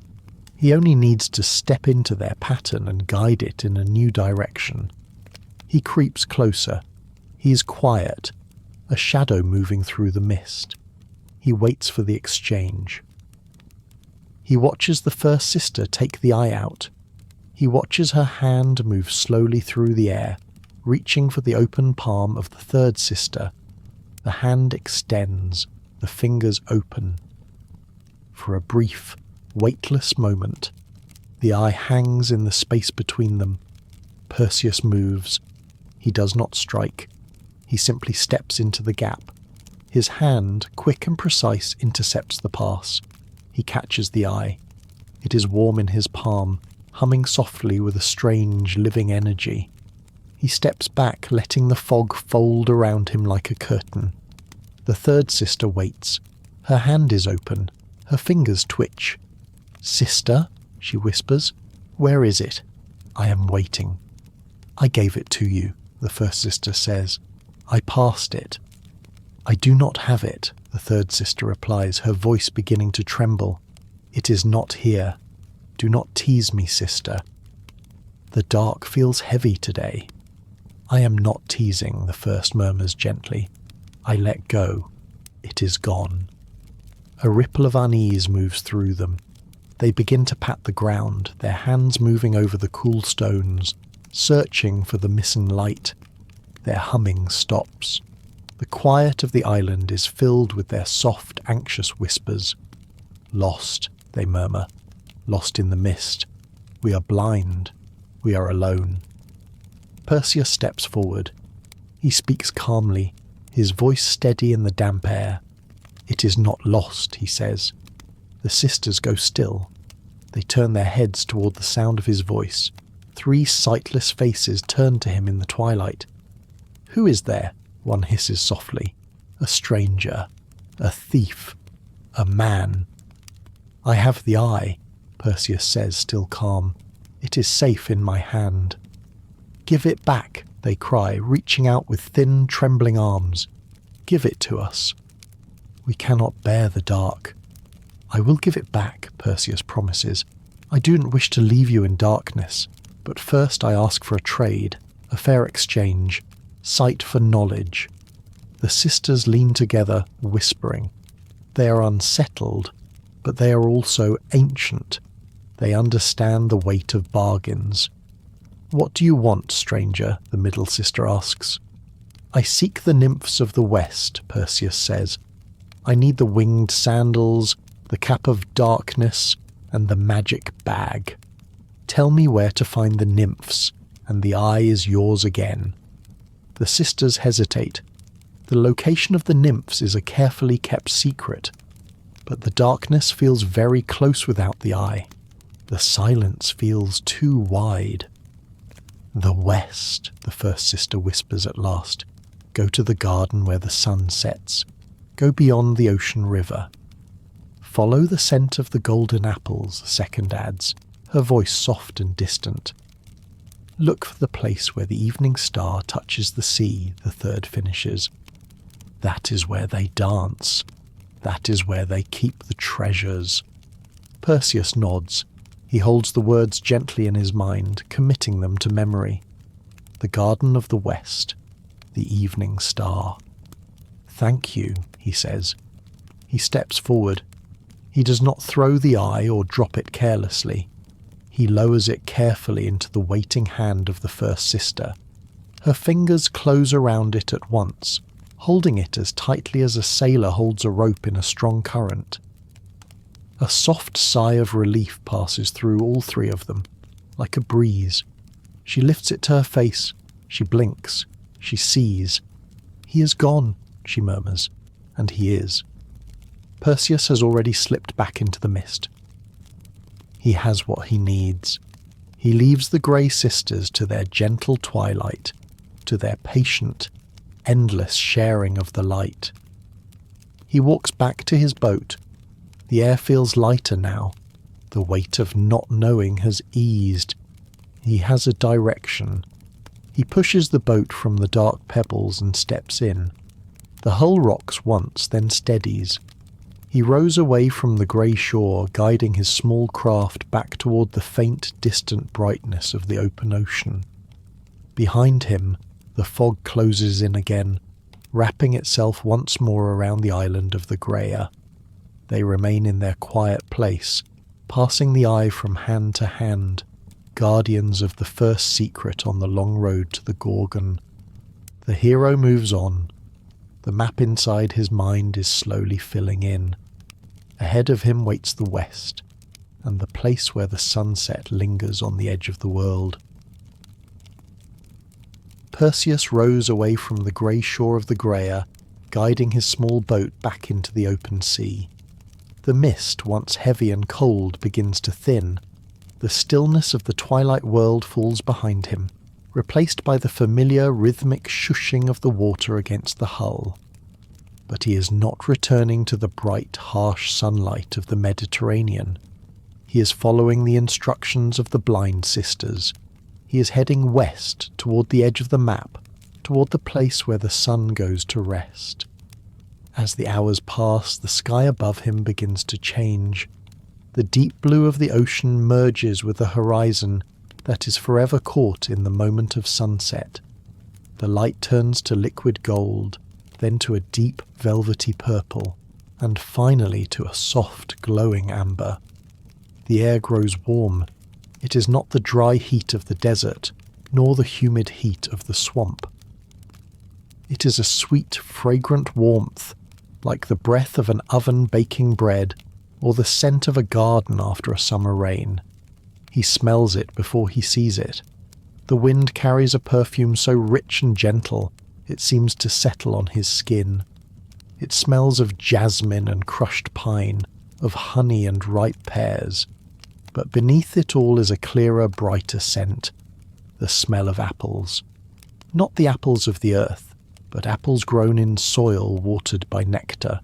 He only needs to step into their pattern and guide it in a new direction. He creeps closer. He is quiet, a shadow moving through the mist. He waits for the exchange. He watches the first sister take the eye out. He watches her hand move slowly through the air, reaching for the open palm of the third sister. The hand extends, the fingers open. For a brief, weightless moment, the eye hangs in the space between them. Perseus moves. He does not strike. He simply steps into the gap. His hand, quick and precise, intercepts the pass. He catches the eye. It is warm in his palm, humming softly with a strange, living energy. He steps back, letting the fog fold around him like a curtain. The third sister waits. Her hand is open. Her fingers twitch. "Sister," she whispers, "where is it?" "I am waiting." "I gave it to you," the first sister says. "I passed it." "I do not have it," the third sister replies, her voice beginning to tremble. "It is not here. Do not tease me, sister." "The dark feels heavy today." "I am not teasing," the first murmurs gently. "I let go. It is gone." A ripple of unease moves through them. They begin to pat the ground, their hands moving over the cool stones, searching for the missing light. Their humming stops. The quiet of the island is filled with their soft, anxious whispers. "Lost," they murmur. "Lost in the mist. We are blind. We are alone." Perseus steps forward. He speaks calmly, his voice steady in the damp air. "It is not lost," he says. The sisters go still. They turn their heads toward the sound of his voice. 3 sightless faces turn to him in the twilight. "Who is there?" one hisses softly. "A stranger. A thief. A man." "I have the eye," Perseus says, still calm. "It is safe in my hand." "Give it back," they cry, reaching out with thin, trembling arms. "Give it to us." "We cannot bear the dark." "I will give it back," Perseus promises. "I do not wish to leave you in darkness, but first I ask for a trade, a fair exchange, sight for knowledge." The sisters lean together, whispering. They are unsettled, but they are also ancient. They understand the weight of bargains. "What do you want, stranger?" the middle sister asks. "I seek the nymphs of the west," Perseus says. "I need the winged sandals, the cap of darkness, and the magic bag. Tell me where to find the nymphs, and the eye is yours again." The sisters hesitate. The location of the nymphs is a carefully kept secret, but the darkness feels very close without the eye. The silence feels too wide. "The west," the first sister whispers at last. "Go to the garden where the sun sets. Go beyond the ocean river. Follow the scent of the golden apples," the second adds, her voice soft and distant. "Look for the place where the evening star touches the sea," the third finishes. "That is where they dance. That is where they keep the treasures." Perseus nods. He holds the words gently in his mind, committing them to memory. The garden of the west, the evening star. "Thank you," he says. He steps forward. He does not throw the eye or drop it carelessly. He lowers it carefully into the waiting hand of the first sister. Her fingers close around it at once, holding it as tightly as a sailor holds a rope in a strong current. A soft sigh of relief passes through all three of them, like a breeze. She lifts it to her face. She blinks. She sees. "He is gone," she murmurs, and he is. Perseus has already slipped back into the mist. He has what he needs. He leaves the grey sisters to their gentle twilight, to their patient, endless sharing of the light. He walks back to his boat. The air feels lighter now. The weight of not knowing has eased. He has a direction. He pushes the boat from the dark pebbles and steps in. The hull rocks once, then steadies. He rows away from the grey shore, guiding his small craft back toward the faint, distant brightness of the open ocean. Behind him, the fog closes in again, wrapping itself once more around the island of the Greya. They remain in their quiet place, passing the eye from hand to hand, guardians of the first secret on the long road to the Gorgon. The hero moves on. The map inside his mind is slowly filling in. Ahead of him waits the west, and the place where the sunset lingers on the edge of the world. Perseus rows away from the grey shore of the Greya, guiding his small boat back into the open sea. The mist, once heavy and cold, begins to thin. The stillness of the twilight world falls behind him, replaced by the familiar rhythmic shushing of the water against the hull. But he is not returning to the bright, harsh sunlight of the Mediterranean. He is following the instructions of the blind sisters. He is heading west, toward the edge of the map, toward the place where the sun goes to rest. As the hours pass, the sky above him begins to change. The deep blue of the ocean merges with the horizon that is forever caught in the moment of sunset. The light turns to liquid gold, then to a deep velvety purple, and finally to a soft glowing amber. The air grows warm. It is not the dry heat of the desert, nor the humid heat of the swamp. It is a sweet, fragrant warmth, like the breath of an oven baking bread, or the scent of a garden after a summer rain. He smells it before he sees it. The wind carries a perfume so rich and gentle, it seems to settle on his skin. It smells of jasmine and crushed pine, of honey and ripe pears. But beneath it all is a clearer, brighter scent, the smell of apples. Not the apples of the earth, but apples grown in soil watered by nectar.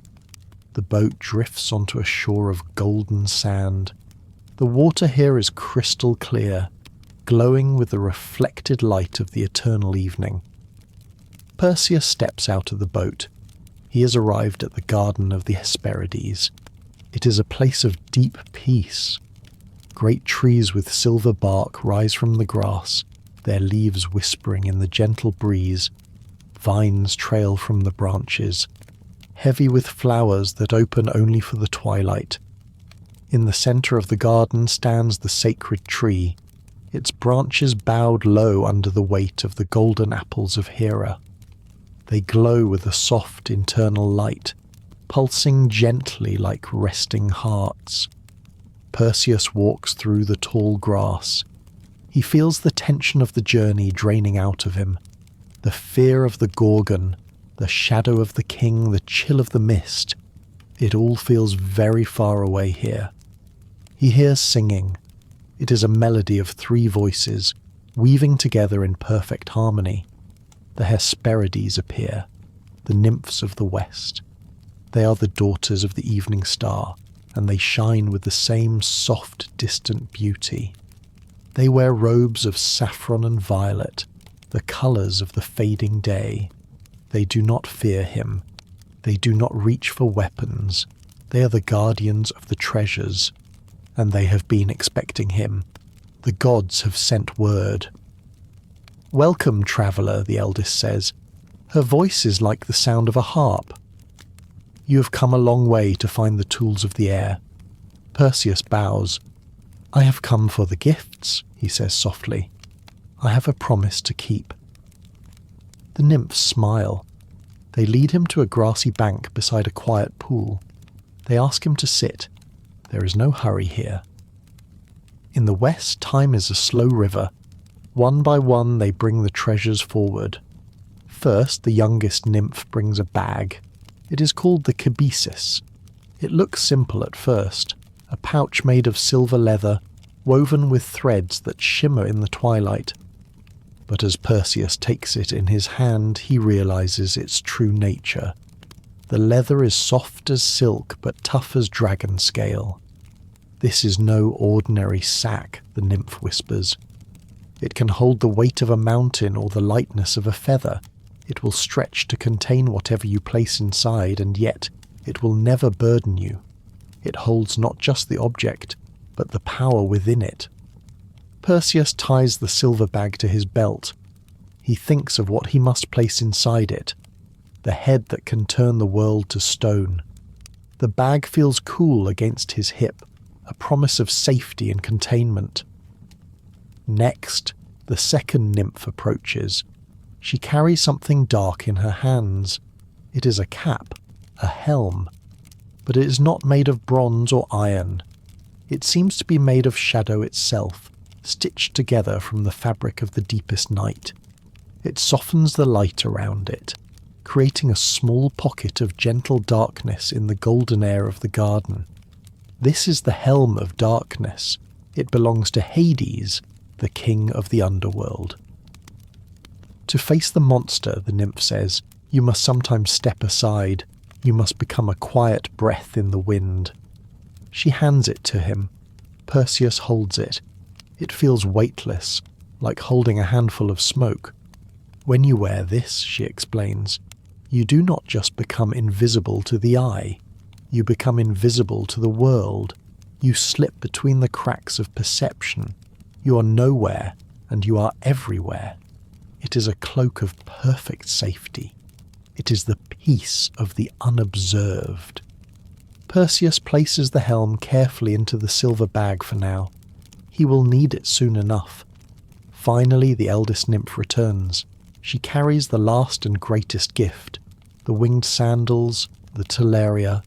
The boat drifts onto a shore of golden sand. The water here is crystal clear, glowing with the reflected light of the eternal evening. Perseus steps out of the boat. He has arrived at the Garden of the Hesperides. It is a place of deep peace. Great trees with silver bark rise from the grass, their leaves whispering in the gentle breeze. Vines trail from the branches, heavy with flowers that open only for the twilight. In the centre of the garden stands the sacred tree, its branches bowed low under the weight of the golden apples of Hera. They glow with a soft internal light, pulsing gently like resting hearts. Perseus walks through the tall grass. He feels the tension of the journey draining out of him. The fear of the Gorgon, the shadow of the king, the chill of the mist. It all feels very far away here. He hears singing. It is a melody of 3 voices, weaving together in perfect harmony. The Hesperides appear, the nymphs of the west. They are the daughters of the evening star, and they shine with the same soft, distant beauty. They wear robes of saffron and violet, the colours of the fading day. They do not fear him. They do not reach for weapons. They are the guardians of the treasures, and they have been expecting him. The gods have sent word. "Welcome, traveller," the eldest says. Her voice is like the sound of a harp. "You have come a long way to find the tools of the air." Perseus bows. "I have come for the gifts," he says softly. "I have a promise to keep." The nymphs smile. They lead him to a grassy bank beside a quiet pool. They ask him to sit. There is no hurry here. In the west, time is a slow river. One by one they bring the treasures forward. First, the youngest nymph brings a bag. It is called the cabesis. It looks simple at first, a pouch made of silver leather, woven with threads that shimmer in the twilight. But as Perseus takes it in his hand, he realizes its true nature. The leather is soft as silk, but tough as dragon scale. "This is no ordinary sack," the nymph whispers. "It can hold the weight of a mountain or the lightness of a feather. It will stretch to contain whatever you place inside, and yet it will never burden you. It holds not just the object, but the power within it." Perseus ties the silver bag to his belt. He thinks of what he must place inside it, the head that can turn the world to stone. The bag feels cool against his hip, a promise of safety and containment. Next, the second nymph approaches. She carries something dark in her hands. It is a cap, a helm, but it is not made of bronze or iron. It seems to be made of shadow itself, stitched together from the fabric of the deepest night. It softens the light around it, creating a small pocket of gentle darkness in the golden air of the garden. This is the helm of darkness. It belongs to Hades, the king of the underworld. To face the monster, the nymph says, you must sometimes step aside. You must become a quiet breath in the wind. She hands it to him. Perseus holds it. It feels weightless, like holding a handful of smoke. When you wear this, she explains, you do not just become invisible to the eye. You become invisible to the world. You slip between the cracks of perception. You are nowhere, and you are everywhere. It is a cloak of perfect safety. It is the peace of the unobserved. Perseus places the helm carefully into the silver bag for now. He will need it soon enough. Finally, the eldest nymph returns. She carries the last and greatest gift, the winged sandals, the teleria.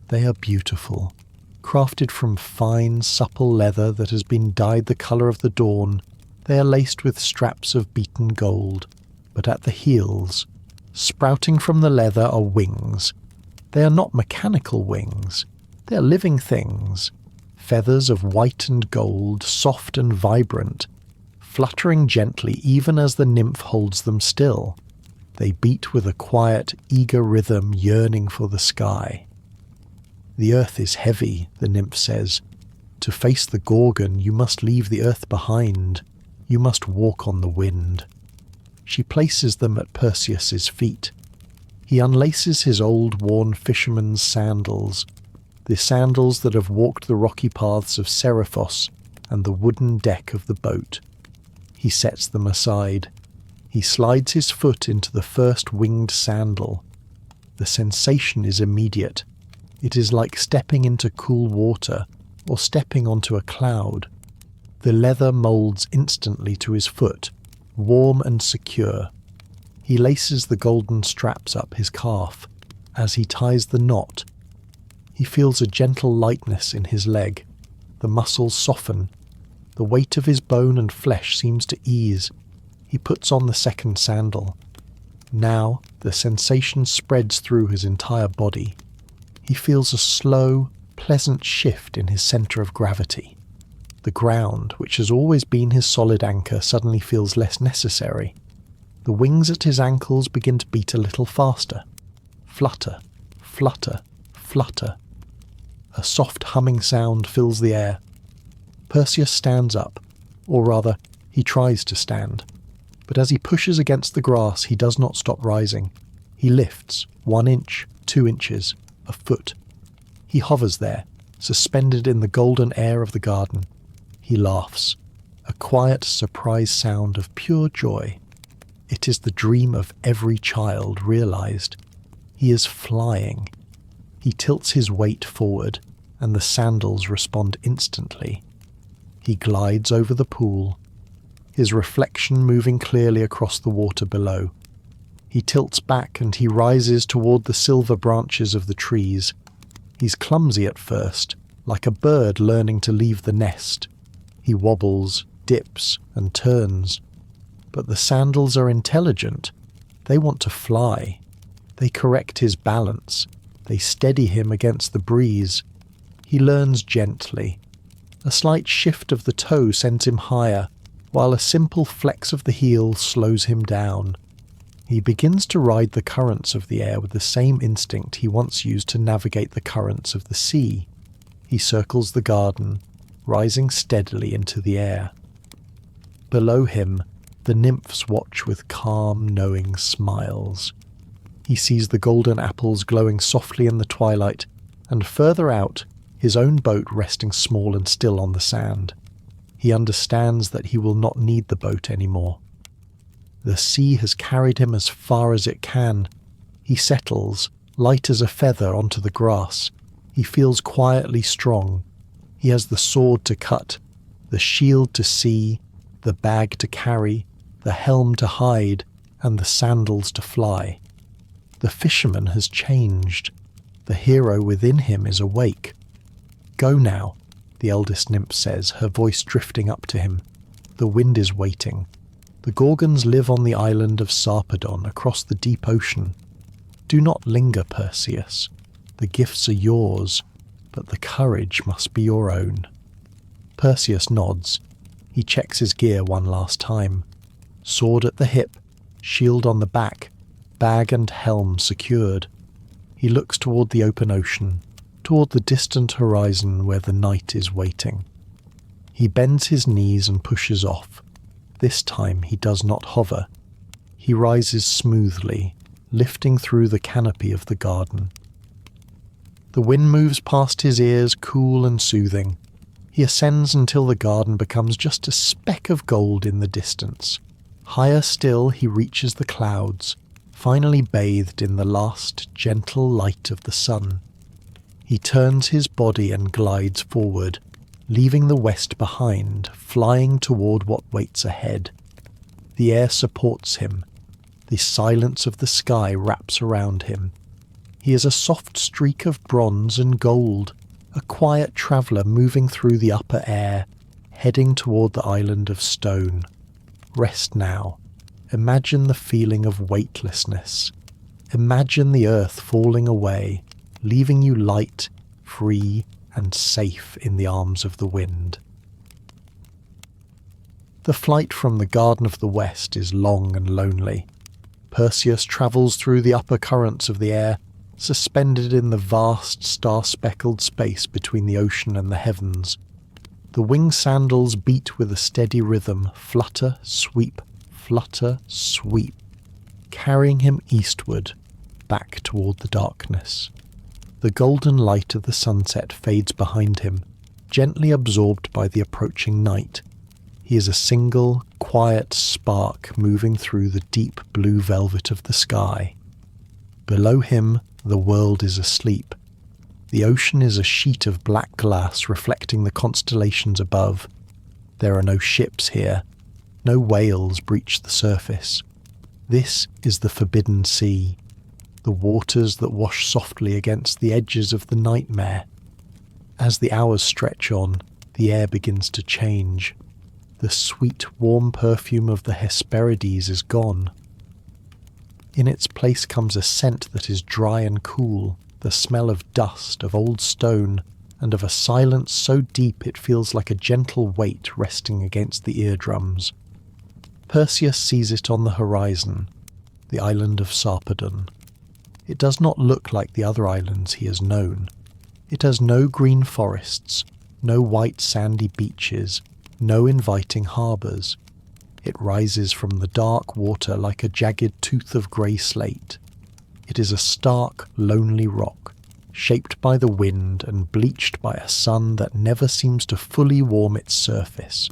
They are beautiful, crafted from fine, supple leather that has been dyed the colour of the dawn. They are laced with straps of beaten gold, but at the heels, sprouting from the leather, are wings. They are not mechanical wings. They are living things, feathers of white and gold, soft and vibrant, fluttering gently even as the nymph holds them still. They beat with a quiet, eager rhythm, yearning for the sky. The earth is heavy, the nymph says. To face the Gorgon, you must leave the earth behind. You must walk on the wind. She places them at Perseus's feet. He unlaces his old, worn fisherman's sandals, the sandals that have walked the rocky paths of Seriphos and the wooden deck of the boat. He sets them aside. He slides his foot into the first winged sandal. The sensation is immediate. It is like stepping into cool water or stepping onto a cloud. The leather moulds instantly to his foot, warm and secure. He laces the golden straps up his calf. As he ties the knot, he feels a gentle lightness in his leg. The muscles soften. The weight of his bone and flesh seems to ease. He puts on the second sandal. Now the sensation spreads through his entire body. He feels a slow, pleasant shift in his centre of gravity. The ground, which has always been his solid anchor, suddenly feels less necessary. The wings at his ankles begin to beat a little faster. Flutter, flutter, flutter. A soft humming sound fills the air. Perseus stands up, or rather, he tries to stand. But as he pushes against the grass, he does not stop rising. He lifts 1 inch, 2 inches, a foot. He hovers there, suspended in the golden air of the garden. He laughs, a quiet, surprised sound of pure joy. It is the dream of every child realized. He is flying. He tilts his weight forward, and the sandals respond instantly. He glides over the pool, his reflection moving clearly across the water below. He tilts back and he rises toward the silver branches of the trees. He's clumsy at first, like a bird learning to leave the nest. He wobbles, dips, and turns. But the sandals are intelligent. They want to fly. They correct his balance. They steady him against the breeze. He learns gently. A slight shift of the toe sends him higher, while a simple flex of the heel slows him down. He begins to ride the currents of the air with the same instinct he once used to navigate the currents of the sea. He circles the garden, rising steadily into the air. Below him, the nymphs watch with calm, knowing smiles. He sees the golden apples glowing softly in the twilight, and further out, his own boat resting small and still on the sand. He understands that he will not need the boat anymore. The sea has carried him as far as it can. He settles, light as a feather, onto the grass. He feels quietly strong. He has the sword to cut, the shield to see, the bag to carry, the helm to hide, and the sandals to fly. The fisherman has changed. The hero within him is awake. "Go now," the eldest nymph says, her voice drifting up to him. The wind is waiting. The Gorgons live on the island of Sarpedon across the deep ocean. Do not linger, Perseus. The gifts are yours, but the courage must be your own. Perseus nods. He checks his gear one last time. Sword at the hip, shield on the back, bag and helm secured. He looks toward the open ocean, toward the distant horizon where the night is waiting. He bends his knees and pushes off. This time he does not hover. He rises smoothly, lifting through the canopy of the garden. The wind moves past his ears, cool and soothing. He ascends until the garden becomes just a speck of gold in the distance. Higher still he reaches the clouds, finally bathed in the last gentle light of the sun. He turns his body and glides forward, leaving the west behind, flying toward what waits ahead. The air supports him. The silence of the sky wraps around him. He is a soft streak of bronze and gold, a quiet traveller moving through the upper air, heading toward the island of stone. Rest now. Imagine the feeling of weightlessness. Imagine the earth falling away, leaving you light, free, and safe in the arms of the wind. The flight from the Garden of the West is long and lonely. Perseus travels through the upper currents of the air, suspended in the vast star-speckled space between the ocean and the heavens. The wing sandals beat with a steady rhythm, flutter, sweep, carrying him eastward, back toward the darkness. The golden light of the sunset fades behind him, gently absorbed by the approaching night. He is a single, quiet spark moving through the deep blue velvet of the sky. Below him, the world is asleep. The ocean is a sheet of black glass reflecting the constellations above. There are no ships here. No whales breach the surface. This is the forbidden sea, the waters that wash softly against the edges of the nightmare. As the hours stretch on, the air begins to change. The sweet, warm perfume of the Hesperides is gone. In its place comes a scent that is dry and cool, the smell of dust, of old stone, and of a silence so deep it feels like a gentle weight resting against the eardrums. Perseus sees it on the horizon, the island of Sarpedon. It does not look like the other islands he has known. It has no green forests, no white sandy beaches, no inviting harbours. It rises from the dark water like a jagged tooth of grey slate. It is a stark, lonely rock, shaped by the wind and bleached by a sun that never seems to fully warm its surface.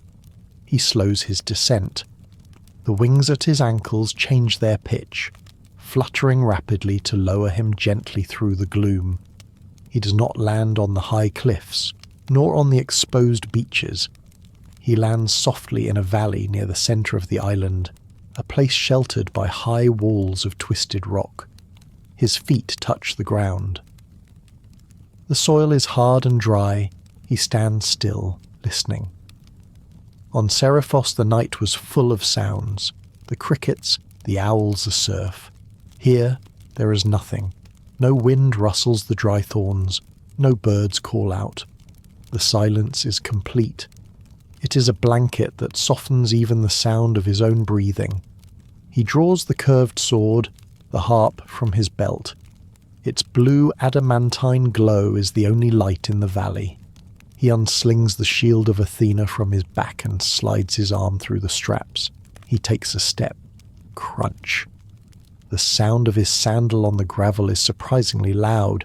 He slows his descent. The wings at his ankles change their pitch, fluttering rapidly to lower him gently through the gloom. He does not land on the high cliffs, nor on the exposed beaches. He lands softly in a valley near the centre of the island, a place sheltered by high walls of twisted rock. His feet touch the ground. The soil is hard and dry. He stands still, listening. On Seriphos the night was full of sounds, the crickets, the owls, the surf. Here there is nothing. No wind rustles the dry thorns, no birds call out. The silence is complete. It is a blanket that softens even the sound of his own breathing. He draws the curved sword, the harp, from his belt. Its blue adamantine glow is the only light in the valley. He unslings the shield of Athena from his back and slides his arm through the straps. He takes a step. Crunch. The sound of his sandal on the gravel is surprisingly loud.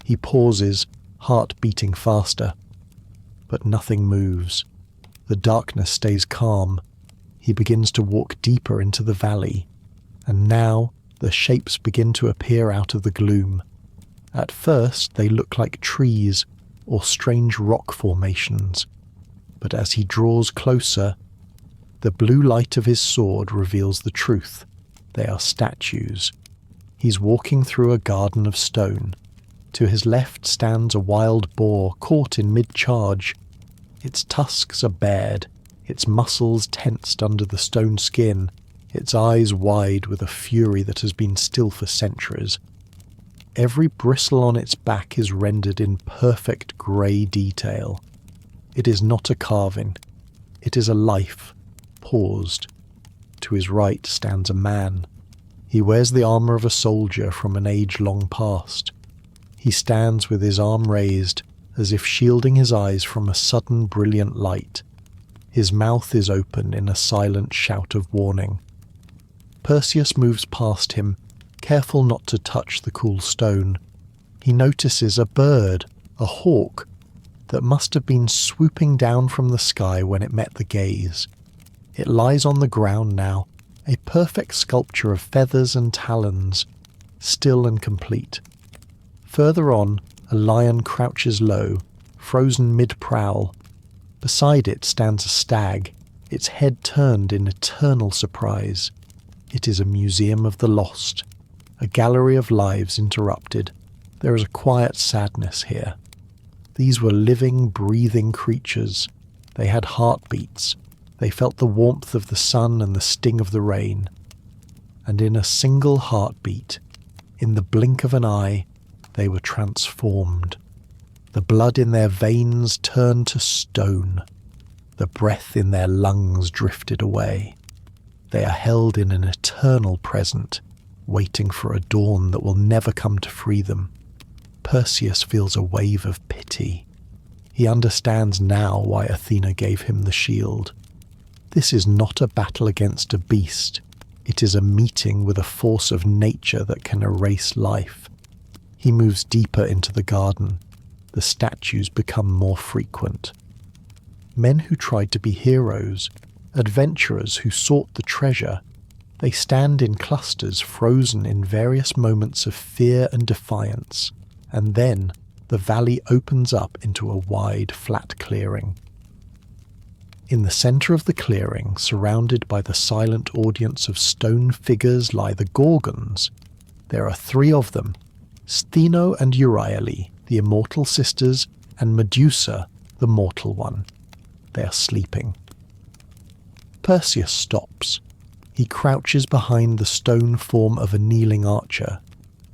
He pauses, heart beating faster. But nothing moves. The darkness stays calm. He begins to walk deeper into the valley. And now the shapes begin to appear out of the gloom. At first they look like trees or strange rock formations. But as he draws closer, the blue light of his sword reveals the truth. They are statues. He's walking through a garden of stone. To his left stands a wild boar caught in mid-charge. Its tusks are bared, its muscles tensed under the stone skin, its eyes wide with a fury that has been still for centuries. Every bristle on its back is rendered in perfect grey detail. It is not a carving. It is a life, paused. To his right stands a man. He wears the armour of a soldier from an age long past. He stands with his arm raised, as if shielding his eyes from a sudden brilliant light. His mouth is open in a silent shout of warning. Perseus moves past him, careful not to touch the cool stone. He notices a bird, a hawk, that must have been swooping down from the sky when it met the gaze. It lies on the ground now, a perfect sculpture of feathers and talons, still and complete. Further on, a lion crouches low, frozen mid-prowl. Beside it stands a stag, its head turned in eternal surprise. It is a museum of the lost, a gallery of lives interrupted. There is a quiet sadness here. These were living, breathing creatures. They had heartbeats. They felt the warmth of the sun and the sting of the rain. And in a single heartbeat, in the blink of an eye, they were transformed. The blood in their veins turned to stone. The breath in their lungs drifted away. They are held in an eternal present, waiting for a dawn that will never come to free them. Perseus feels a wave of pity. He understands now why Athena gave him the shield. This is not a battle against a beast. It is a meeting with a force of nature that can erase life. He moves deeper into the garden. The statues become more frequent. Men who tried to be heroes, adventurers who sought the treasure, they stand in clusters frozen in various moments of fear and defiance, and then the valley opens up into a wide, flat clearing. In the centre of the clearing, surrounded by the silent audience of stone figures, lie the Gorgons. There are 3 of them, Stheno and Euryale, the immortal sisters, and Medusa, the mortal one. They are sleeping. Perseus stops. He crouches behind the stone form of a kneeling archer.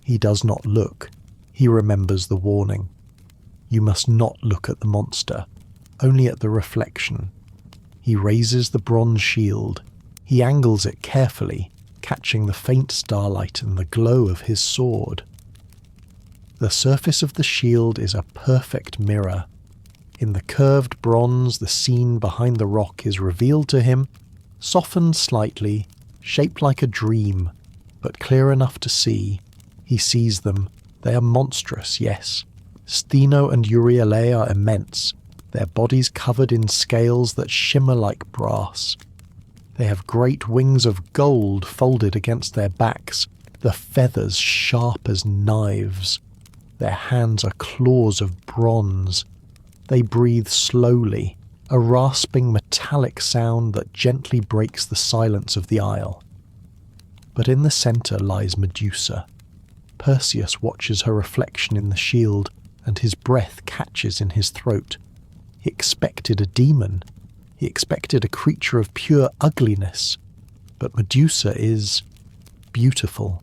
He does not look. He remembers the warning. You must not look at the monster, only at the reflection. He raises the bronze shield. He angles it carefully, catching the faint starlight and the glow of his sword. The surface of the shield is a perfect mirror. In the curved bronze, the scene behind the rock is revealed to him, softened slightly, shaped like a dream, but clear enough to see. He sees them. They are monstrous, yes. Stheno and Euryale are immense, their bodies covered in scales that shimmer like brass. They have great wings of gold folded against their backs, the feathers sharp as knives. Their hands are claws of bronze. They breathe slowly, a rasping metallic sound that gently breaks the silence of the isle. But in the centre lies Medusa. Perseus watches her reflection in the shield, and his breath catches in his throat. He expected a demon. He expected a creature of pure ugliness. But Medusa is beautiful.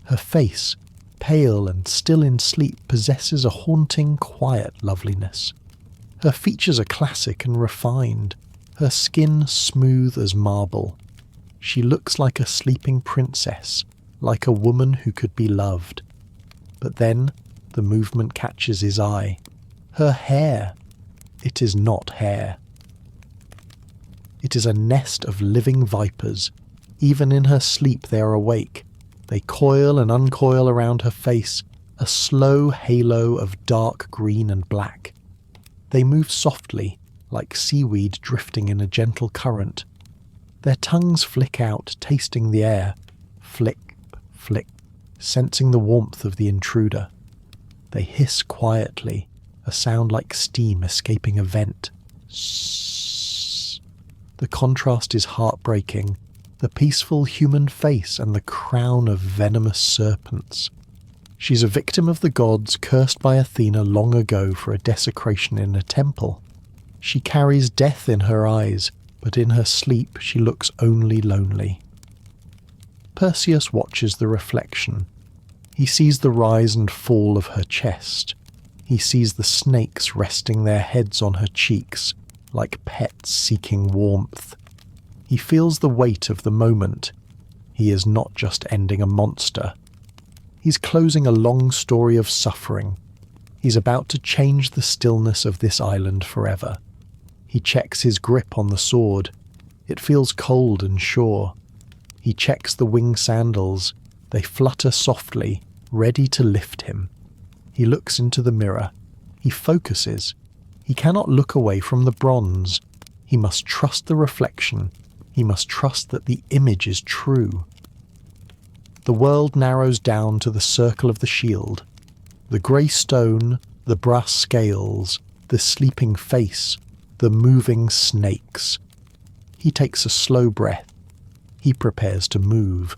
Her face, pale and still in sleep, possesses a haunting, quiet loveliness. Her features are classic and refined, her skin smooth as marble. She looks like a sleeping princess, like a woman who could be loved. But then the movement catches his eye. Her hair. It is not hair. It is a nest of living vipers. Even in her sleep they are awake. They coil and uncoil around her face, a slow halo of dark green and black. They move softly, like seaweed drifting in a gentle current. Their tongues flick out, tasting the air. Flick, flick, sensing the warmth of the intruder. They hiss quietly, a sound like steam escaping a vent. Sssss. The contrast is heartbreaking. The peaceful human face and the crown of venomous serpents. She's a victim of the gods, cursed by Athena long ago for a desecration in a temple. She carries death in her eyes, but in her sleep she looks only lonely. Perseus watches the reflection. He sees the rise and fall of her chest. He sees the snakes resting their heads on her cheeks, like pets seeking warmth. He feels the weight of the moment. He is not just ending a monster. He's closing a long story of suffering. He's about to change the stillness of this island forever. He checks his grip on the sword. It feels cold and sure. He checks the wing sandals. They flutter softly, ready to lift him. He looks into the mirror. He focuses. He cannot look away from the bronze. He must trust the reflection. He must trust that the image is true. The world narrows down to the circle of the shield. The grey stone, the brass scales, the sleeping face, the moving snakes. He takes a slow breath. He prepares to move.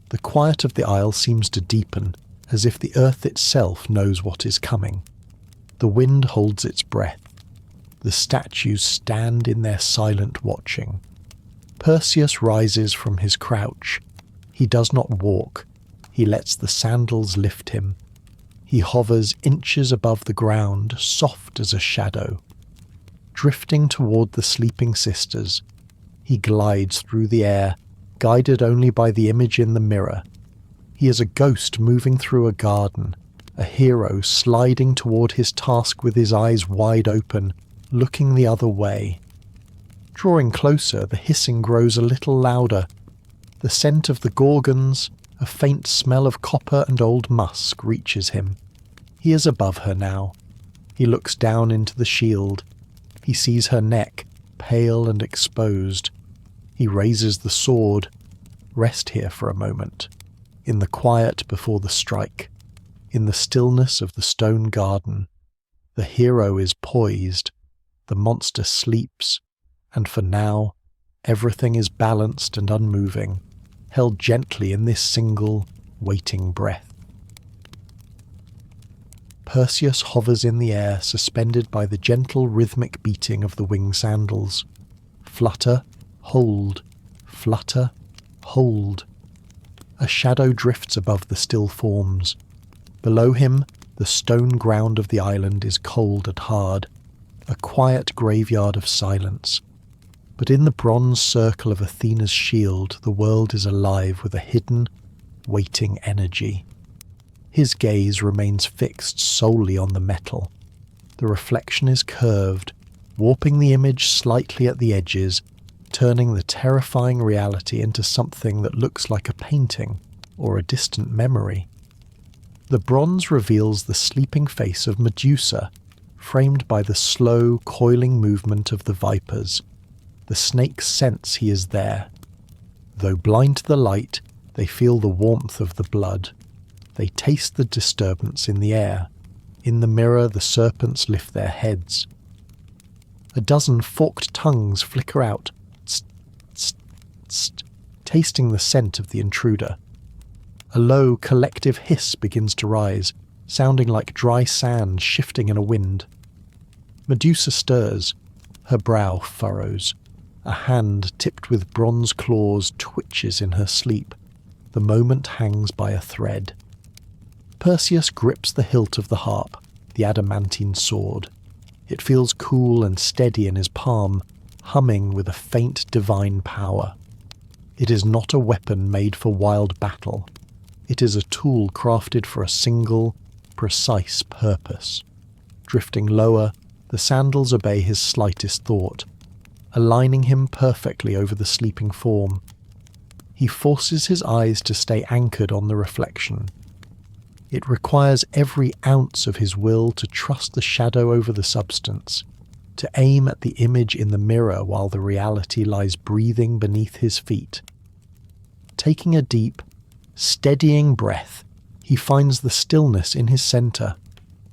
The quiet of the isle seems to deepen, as if the earth itself knows what is coming. The wind holds its breath. The statues stand in their silent watching. Perseus rises from his crouch. He does not walk. He lets the sandals lift him. He hovers inches above the ground, soft as a shadow. Drifting toward the sleeping sisters, he glides through the air, guided only by the image in the mirror. He is a ghost moving through a garden, a hero sliding toward his task with his eyes wide open, looking the other way. Drawing closer, the hissing grows a little louder. The scent of the Gorgons, a faint smell of copper and old musk, reaches him. He is above her now. He looks down into the shield. He sees her neck, pale and exposed. He raises the sword. Rest here for a moment. In the quiet before the strike. In the stillness of the stone garden. The hero is poised. The monster sleeps. and for now, everything is balanced and unmoving, held gently in this single, waiting breath. Perseus hovers in the air, suspended by the gentle rhythmic beating of the wing sandals. Flutter, hold, flutter, hold. A shadow drifts above the still forms. Below him, the stone ground of the island is cold and hard, a quiet graveyard of silence. But in the bronze circle of Athena's shield, the world is alive with a hidden, waiting energy. His gaze remains fixed solely on the metal. The reflection is curved, warping the image slightly at the edges, turning the terrifying reality into something that looks like a painting or a distant memory. The bronze reveals the sleeping face of Medusa, framed by the slow, coiling movement of the vipers. The snakes sense he is there. Though blind to the light, they feel the warmth of the blood. They taste the disturbance in the air. In the mirror, the serpents lift their heads. A dozen forked tongues flicker out, tst, tst, tst, tasting the scent of the intruder. A low, collective hiss begins to rise, sounding like dry sand shifting in a wind. Medusa stirs. Her brow furrows. A hand tipped with bronze claws twitches in her sleep. The moment hangs by a thread. Perseus grips the hilt of the harp, the adamantine sword. It feels cool and steady in his palm, humming with a faint divine power. It is not a weapon made for wild battle. It is a tool crafted for a single, precise purpose. Drifting lower, the sandals obey his slightest thought, aligning him perfectly over the sleeping form. He forces his eyes to stay anchored on the reflection. It requires every ounce of his will to trust the shadow over the substance, to aim at the image in the mirror while the reality lies breathing beneath his feet. Taking a deep, steadying breath, he finds the stillness in his center,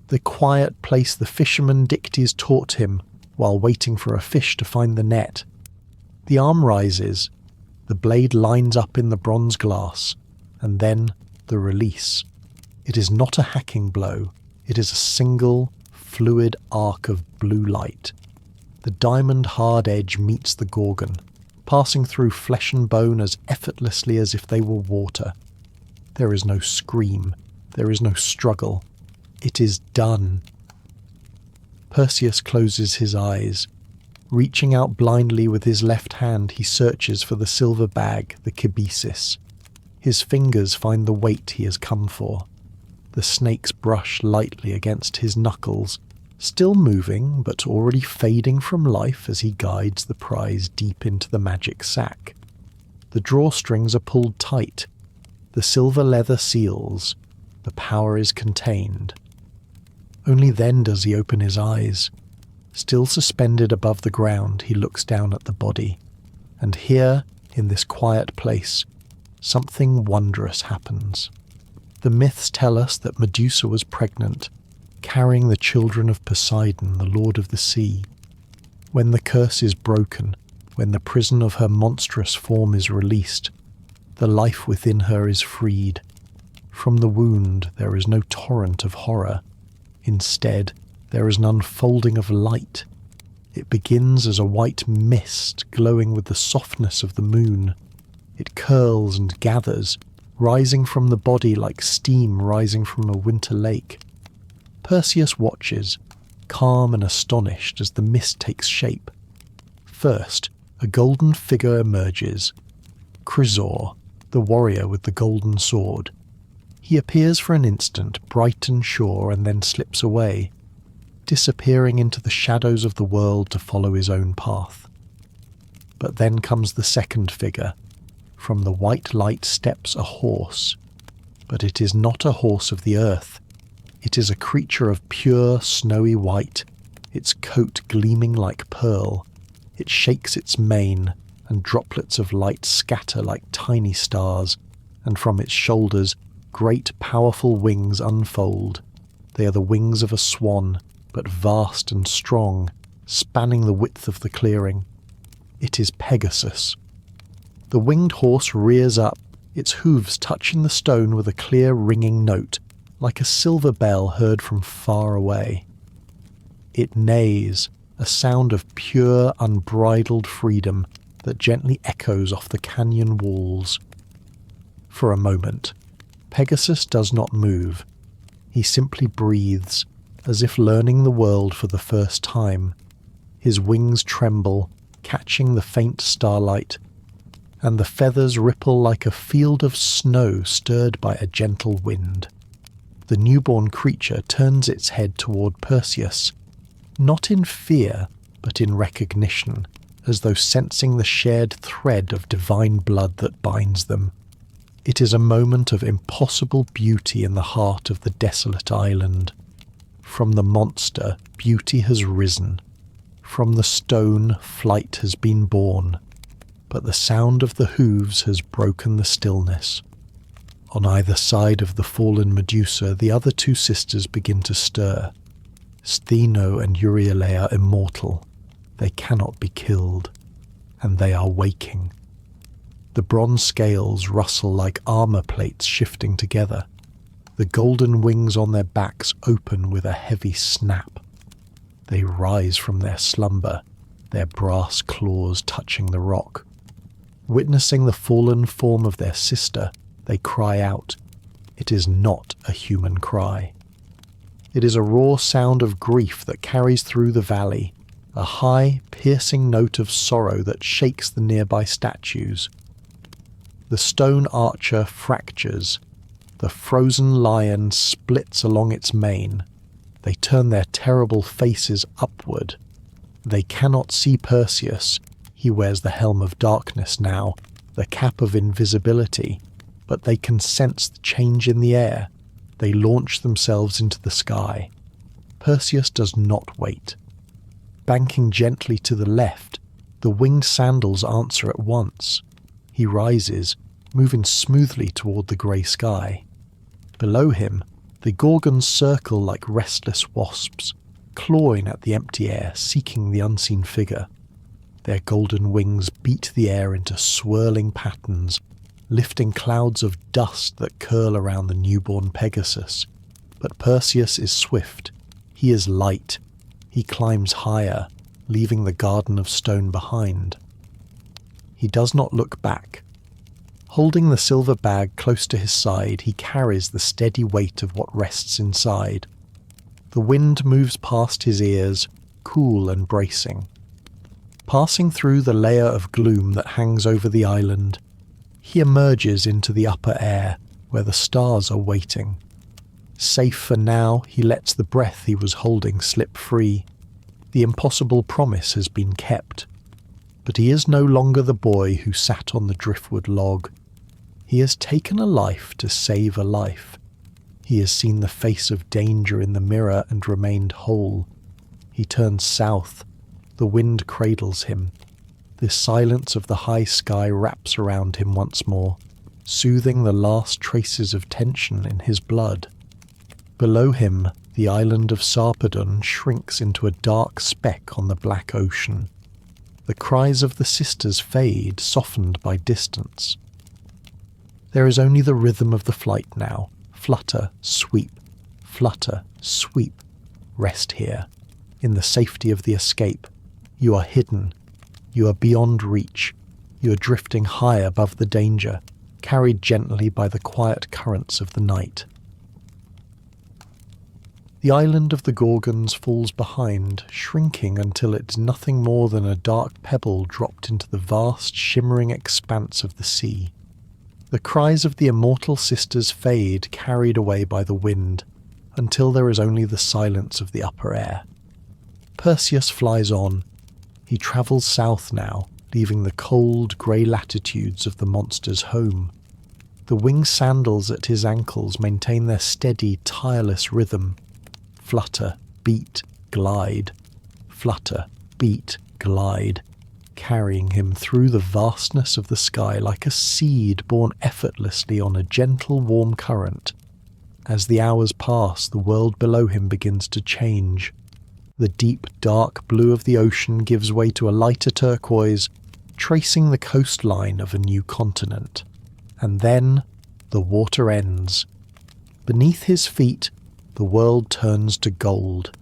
the quiet place the fisherman Dictys taught him while waiting for a fish to find the net. The arm rises, the blade lines up in the bronze glass, and then the release. It is not a hacking blow, it is a single, fluid arc of blue light. The diamond hard edge meets the gorgon, passing through flesh and bone as effortlessly as if they were water. There is no scream, there is no struggle. It is done. Perseus closes his eyes. Reaching out blindly with his left hand, he searches for the silver bag, the kibisis. His fingers find the weight he has come for. The snakes brush lightly against his knuckles, still moving but already fading from life as he guides the prize deep into the magic sack. The drawstrings are pulled tight. The silver leather seals. The power is contained. Only then does he open his eyes. Still suspended above the ground, he looks down at the body. And here, in this quiet place, something wondrous happens. The myths tell us that Medusa was pregnant, carrying the children of Poseidon, the lord of the sea. When the curse is broken, when the prison of her monstrous form is released, the life within her is freed. From the wound there is no torrent of horror. Instead, there is an unfolding of light. It begins as a white mist glowing with the softness of the moon. It curls and gathers, rising from the body like steam rising from a winter lake. Perseus watches, calm and astonished as the mist takes shape. First, a golden figure emerges. Chrysaor, the warrior with the golden sword. He appears for an instant, bright and sure, and then slips away, disappearing into the shadows of the world to follow his own path. But then comes the second figure. From the white light steps a horse, but it is not a horse of the earth. It is a creature of pure, snowy white, its coat gleaming like pearl. It shakes its mane, and droplets of light scatter like tiny stars, and from its shoulders great powerful wings unfold. They are the wings of a swan, but vast and strong, spanning the width of the clearing. It is Pegasus. The winged horse rears up, its hooves touching the stone with a clear ringing note, like a silver bell heard from far away. It neighs, a sound of pure, unbridled freedom that gently echoes off the canyon walls. For a moment, Pegasus does not move. He simply breathes, as if learning the world for the first time. His wings tremble, catching the faint starlight, and the feathers ripple like a field of snow stirred by a gentle wind. The newborn creature turns its head toward Perseus, not in fear, but in recognition, as though sensing the shared thread of divine blood that binds them. It is a moment of impossible beauty in the heart of the desolate island. From the monster, beauty has risen. From the stone, flight has been born. But the sound of the hooves has broken the stillness. On either side of the fallen Medusa, the other two sisters begin to stir. Stheno and Euryale are immortal. They cannot be killed. And they are waking. The bronze scales rustle like armor plates shifting together. The golden wings on their backs open with a heavy snap. They rise from their slumber, their brass claws touching the rock. Witnessing the fallen form of their sister, they cry out. It is not a human cry. It is a raw sound of grief that carries through the valley, a high, piercing note of sorrow that shakes the nearby statues. The stone archer fractures. The frozen lion splits along its mane. They turn their terrible faces upward. They cannot see Perseus. He wears the helm of darkness now, the cap of invisibility, but they can sense the change in the air. They launch themselves into the sky. Perseus does not wait. Banking gently to the left, the winged sandals answer at once. He rises, moving smoothly toward the grey sky. Below him, the Gorgons circle like restless wasps, clawing at the empty air, seeking the unseen figure. Their golden wings beat the air into swirling patterns, lifting clouds of dust that curl around the newborn Pegasus. But Perseus is swift. He is light. He climbs higher, leaving the garden of stone behind. He does not look back. Holding the silver bag close to his side, he carries the steady weight of what rests inside. The wind moves past his ears, cool and bracing. Passing through the layer of gloom that hangs over the island, he emerges into the upper air, where the stars are waiting. Safe for now, he lets the breath he was holding slip free. The impossible promise has been kept. But he is no longer the boy who sat on the driftwood log. He has taken a life to save a life. He has seen the face of danger in the mirror and remained whole. He turns south. The wind cradles him. The silence of the high sky wraps around him once more, soothing the last traces of tension in his blood. Below him, the island of Sarpedon shrinks into a dark speck on the black ocean. The cries of the sisters fade, softened by distance. There is only the rhythm of the flight now. Flutter, sweep, flutter, sweep. Rest here. In the safety of the escape. You are hidden. You are beyond reach. You are drifting high above the danger, carried gently by the quiet currents of the night. The island of the Gorgons falls behind, shrinking until it's nothing more than a dark pebble dropped into the vast, shimmering expanse of the sea. The cries of the immortal sisters fade, carried away by the wind, until there is only the silence of the upper air. Perseus flies on. He travels south now, leaving the cold, grey latitudes of the monster's home. The winged sandals at his ankles maintain their steady, tireless rhythm. Flutter, beat, glide. Flutter, beat, glide, carrying him through the vastness of the sky like a seed borne effortlessly on a gentle, warm current. As the hours pass, the world below him begins to change. The deep, dark blue of the ocean gives way to a lighter turquoise, tracing the coastline of a new continent. And then the water ends. Beneath his feet, the world turns to gold.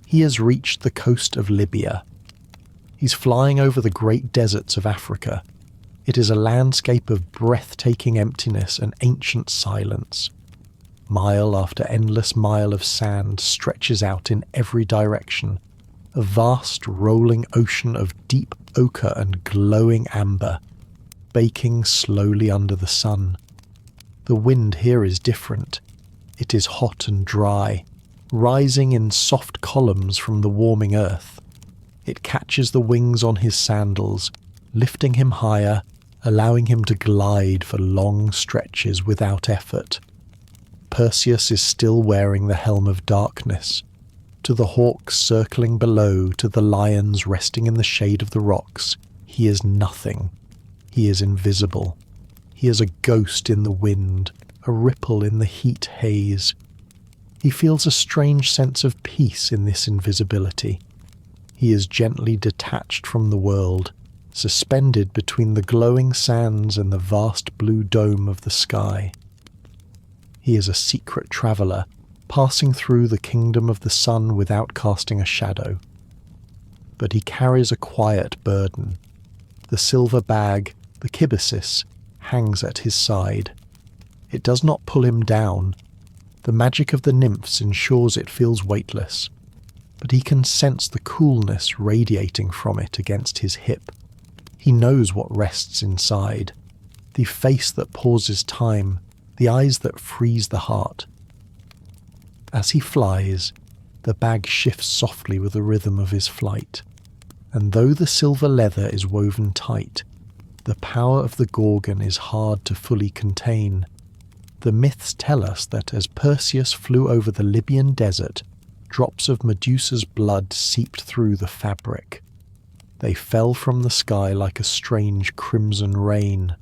He has reached the coast of Libya. He's flying over the great deserts of Africa. It is a landscape of breathtaking emptiness and ancient silence. Mile after endless mile of sand stretches out in every direction, a vast rolling ocean of deep ochre and glowing amber, baking slowly under the sun. The wind here is different. It is hot and dry, rising in soft columns from the warming earth. It catches the wings on his sandals, lifting him higher, allowing him to glide for long stretches without effort. Perseus is still wearing the helm of darkness. To the hawks circling below, to the lions resting in the shade of the rocks, he is nothing. He is invisible. He is a ghost in the wind, a ripple in the heat haze. He feels a strange sense of peace in this invisibility. He is gently detached from the world, suspended between the glowing sands and the vast blue dome of the sky. He is a secret traveller, passing through the kingdom of the sun without casting a shadow. But he carries a quiet burden. The silver bag, the kibisis, hangs at his side. It does not pull him down. The magic of the nymphs ensures it feels weightless, but he can sense the coolness radiating from it against his hip. He knows what rests inside, the face that pauses time, the eyes that freeze the heart. As he flies, the bag shifts softly with the rhythm of his flight, and though the silver leather is woven tight, the power of the Gorgon is hard to fully contain. The myths tell us that as Perseus flew over the Libyan desert, drops of Medusa's blood seeped through the fabric. They fell from the sky like a strange crimson rain.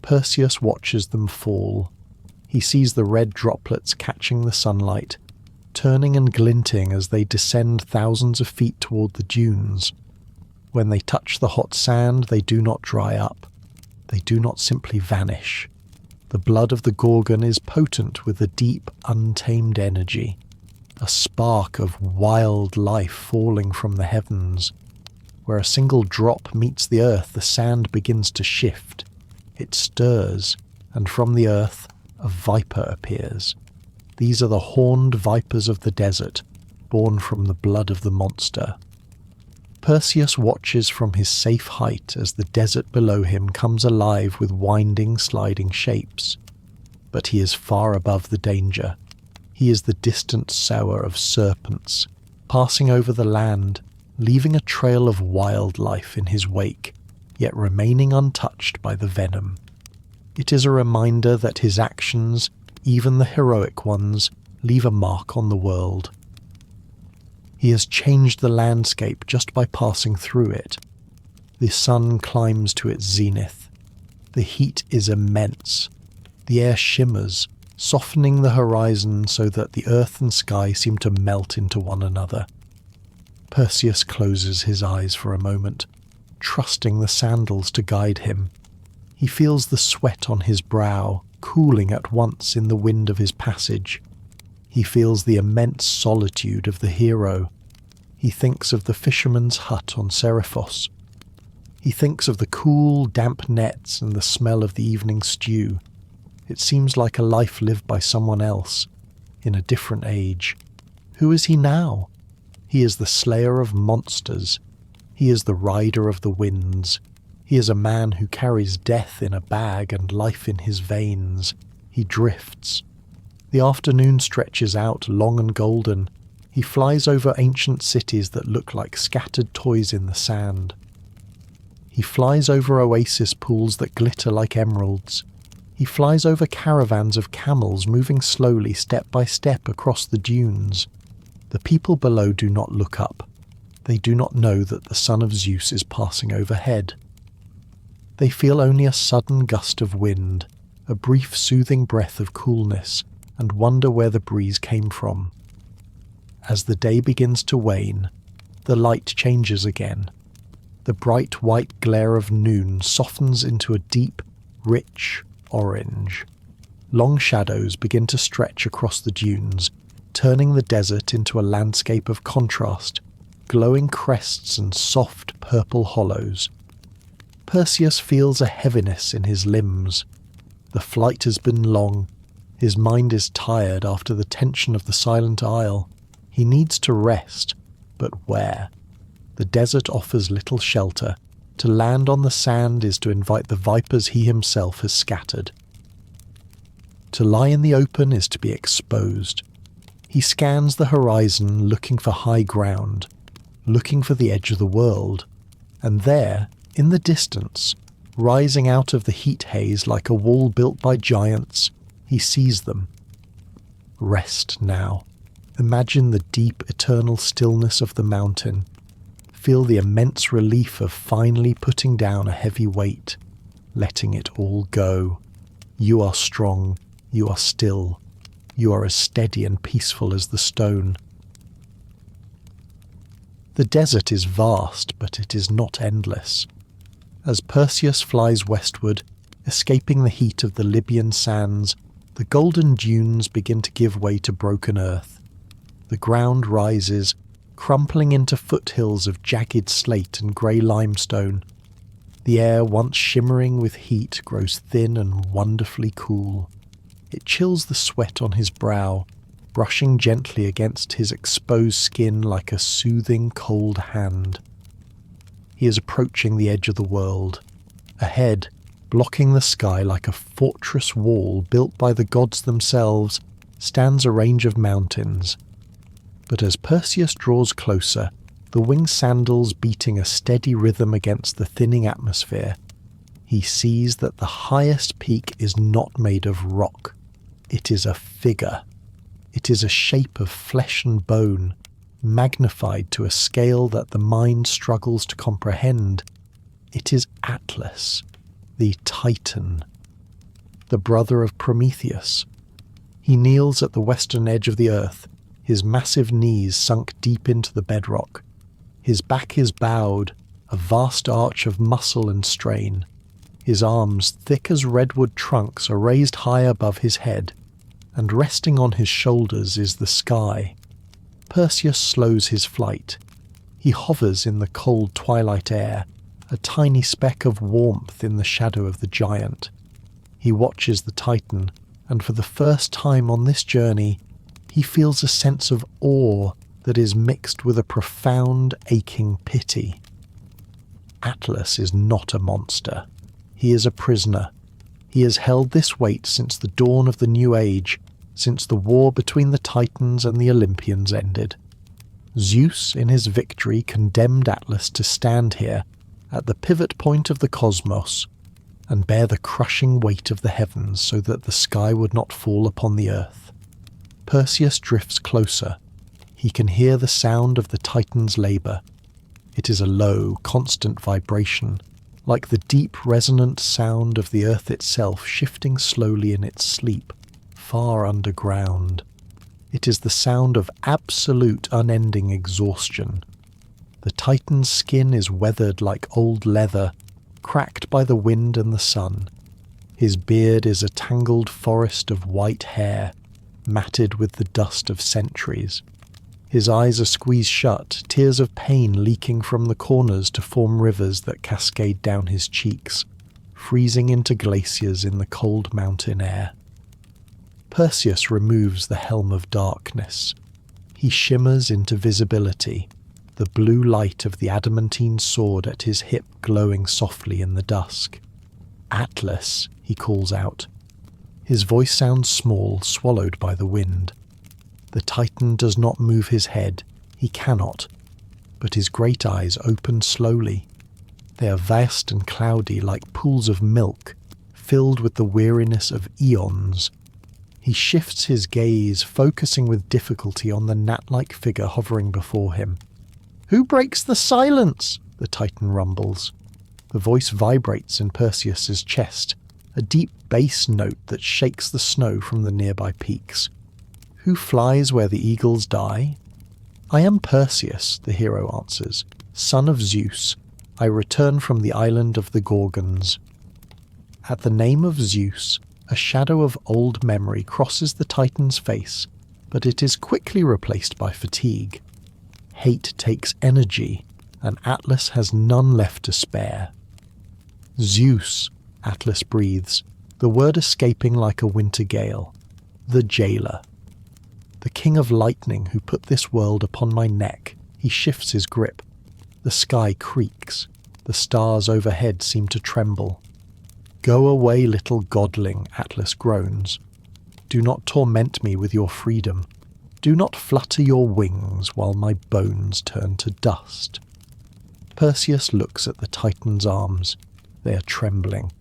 Perseus watches them fall. He sees the red droplets catching the sunlight, turning and glinting as they descend thousands of feet toward the dunes. When they touch the hot sand, they do not dry up. They do not simply vanish. The blood of the Gorgon is potent with a deep, untamed energy, a spark of wild life falling from the heavens. Where a single drop meets the earth, the sand begins to shift. It stirs, and from the earth, a viper appears. These are the horned vipers of the desert, born from the blood of the monster. Perseus watches from his safe height as the desert below him comes alive with winding, sliding shapes. But he is far above the danger. He is the distant sower of serpents, passing over the land, leaving a trail of wildlife in his wake, yet remaining untouched by the venom. It is a reminder that his actions, even the heroic ones, leave a mark on the world. He has changed the landscape just by passing through it. The sun climbs to its zenith. The heat is immense. The air shimmers, softening the horizon so that the earth and sky seem to melt into one another. Perseus closes his eyes for a moment, trusting the sandals to guide him. He feels the sweat on his brow, cooling at once in the wind of his passage. He feels the immense solitude of the hero. He thinks of the fisherman's hut on Seriphos. He thinks of the cool, damp nets and the smell of the evening stew. It seems like a life lived by someone else, in a different age. Who is he now? He is the slayer of monsters. He is the rider of the winds. He is a man who carries death in a bag and life in his veins. He drifts. The afternoon stretches out long and golden. He flies over ancient cities that look like scattered toys in the sand. He flies over oasis pools that glitter like emeralds. He flies over caravans of camels moving slowly step by step across the dunes. The people below do not look up. They do not know that the son of Zeus is passing overhead. They feel only a sudden gust of wind, a brief soothing breath of coolness, and wonder where the breeze came from. As the day begins to wane, the light changes again. The bright white glare of noon softens into a deep, rich orange. Long shadows begin to stretch across the dunes, turning the desert into a landscape of contrast, glowing crests and soft purple hollows. Perseus feels a heaviness in his limbs. The flight has been long. His mind is tired after the tension of the Silent Isle. He needs to rest, but where? The desert offers little shelter. To land on the sand is to invite the vipers he himself has scattered. To lie in the open is to be exposed. He scans the horizon looking for high ground, looking for the edge of the world, and there, in the distance, rising out of the heat haze like a wall built by giants, he sees them. Rest now. Imagine the deep, eternal stillness of the mountain. Feel the immense relief of finally putting down a heavy weight, letting it all go. You are strong. You are still. You are as steady and peaceful as the stone. The desert is vast, but it is not endless. As Perseus flies westward, escaping the heat of the Libyan sands, the golden dunes begin to give way to broken earth. The ground rises, crumpling into foothills of jagged slate and grey limestone. The air, once shimmering with heat, grows thin and wonderfully cool. It chills the sweat on his brow, brushing gently against his exposed skin like a soothing cold hand. He is approaching the edge of the world. Ahead, blocking the sky like a fortress wall built by the gods themselves, stands a range of mountains. But as Perseus draws closer, the winged sandals beating a steady rhythm against the thinning atmosphere, he sees that the highest peak is not made of rock. It is a figure. It is a shape of flesh and bone, magnified to a scale that the mind struggles to comprehend. It is Atlas, the Titan, the brother of Prometheus. He kneels at the western edge of the earth, his massive knees sunk deep into the bedrock. His back is bowed, a vast arch of muscle and strain. His arms, thick as redwood trunks, are raised high above his head, and resting on his shoulders is the sky. Perseus slows his flight. He hovers in the cold twilight air, a tiny speck of warmth in the shadow of the giant. He watches the Titan, and for the first time on this journey, he feels a sense of awe that is mixed with a profound, aching pity. Atlas is not a monster. He is a prisoner. He has held this weight since the dawn of the New Age, since the war between the Titans and the Olympians ended. Zeus, in his victory, condemned Atlas to stand here, at the pivot point of the cosmos, and bear the crushing weight of the heavens so that the sky would not fall upon the earth. Perseus drifts closer. He can hear the sound of the Titan's labour. It is a low, constant vibration, like the deep, resonant sound of the earth itself shifting slowly in its sleep, far underground. It is the sound of absolute, unending exhaustion. The Titan's skin is weathered like old leather, cracked by the wind and the sun. His beard is a tangled forest of white hair, matted with the dust of centuries. His eyes are squeezed shut, tears of pain leaking from the corners to form rivers that cascade down his cheeks, freezing into glaciers in the cold mountain air. Perseus removes the helm of darkness. He shimmers into visibility, the blue light of the adamantine sword at his hip glowing softly in the dusk. "Atlas," he calls out. His voice sounds small, swallowed by the wind. The Titan does not move his head. He cannot. But his great eyes open slowly. They are vast and cloudy like pools of milk, filled with the weariness of eons. He shifts his gaze, focusing with difficulty on the gnat-like figure hovering before him. "Who breaks the silence?" the Titan rumbles. The voice vibrates in Perseus's chest, a deep bass note that shakes the snow from the nearby peaks. "Who flies where the eagles die?" "I am Perseus," the hero answers, "son of Zeus. I return from the island of the Gorgons. At the name of Zeus, a shadow of old memory crosses the Titan's face, but it is quickly replaced by fatigue. Hate takes energy, and Atlas has none left to spare. Zeus, Atlas breathes, the word escaping like a winter gale. The jailer. The king of lightning who put this world upon my neck. He shifts his grip. The sky creaks. The stars overhead seem to tremble. Go away, little godling, Atlas groans. Do not torment me with your freedom. Do not flutter your wings while my bones turn to dust. Perseus looks at the Titan's arms. They are trembling.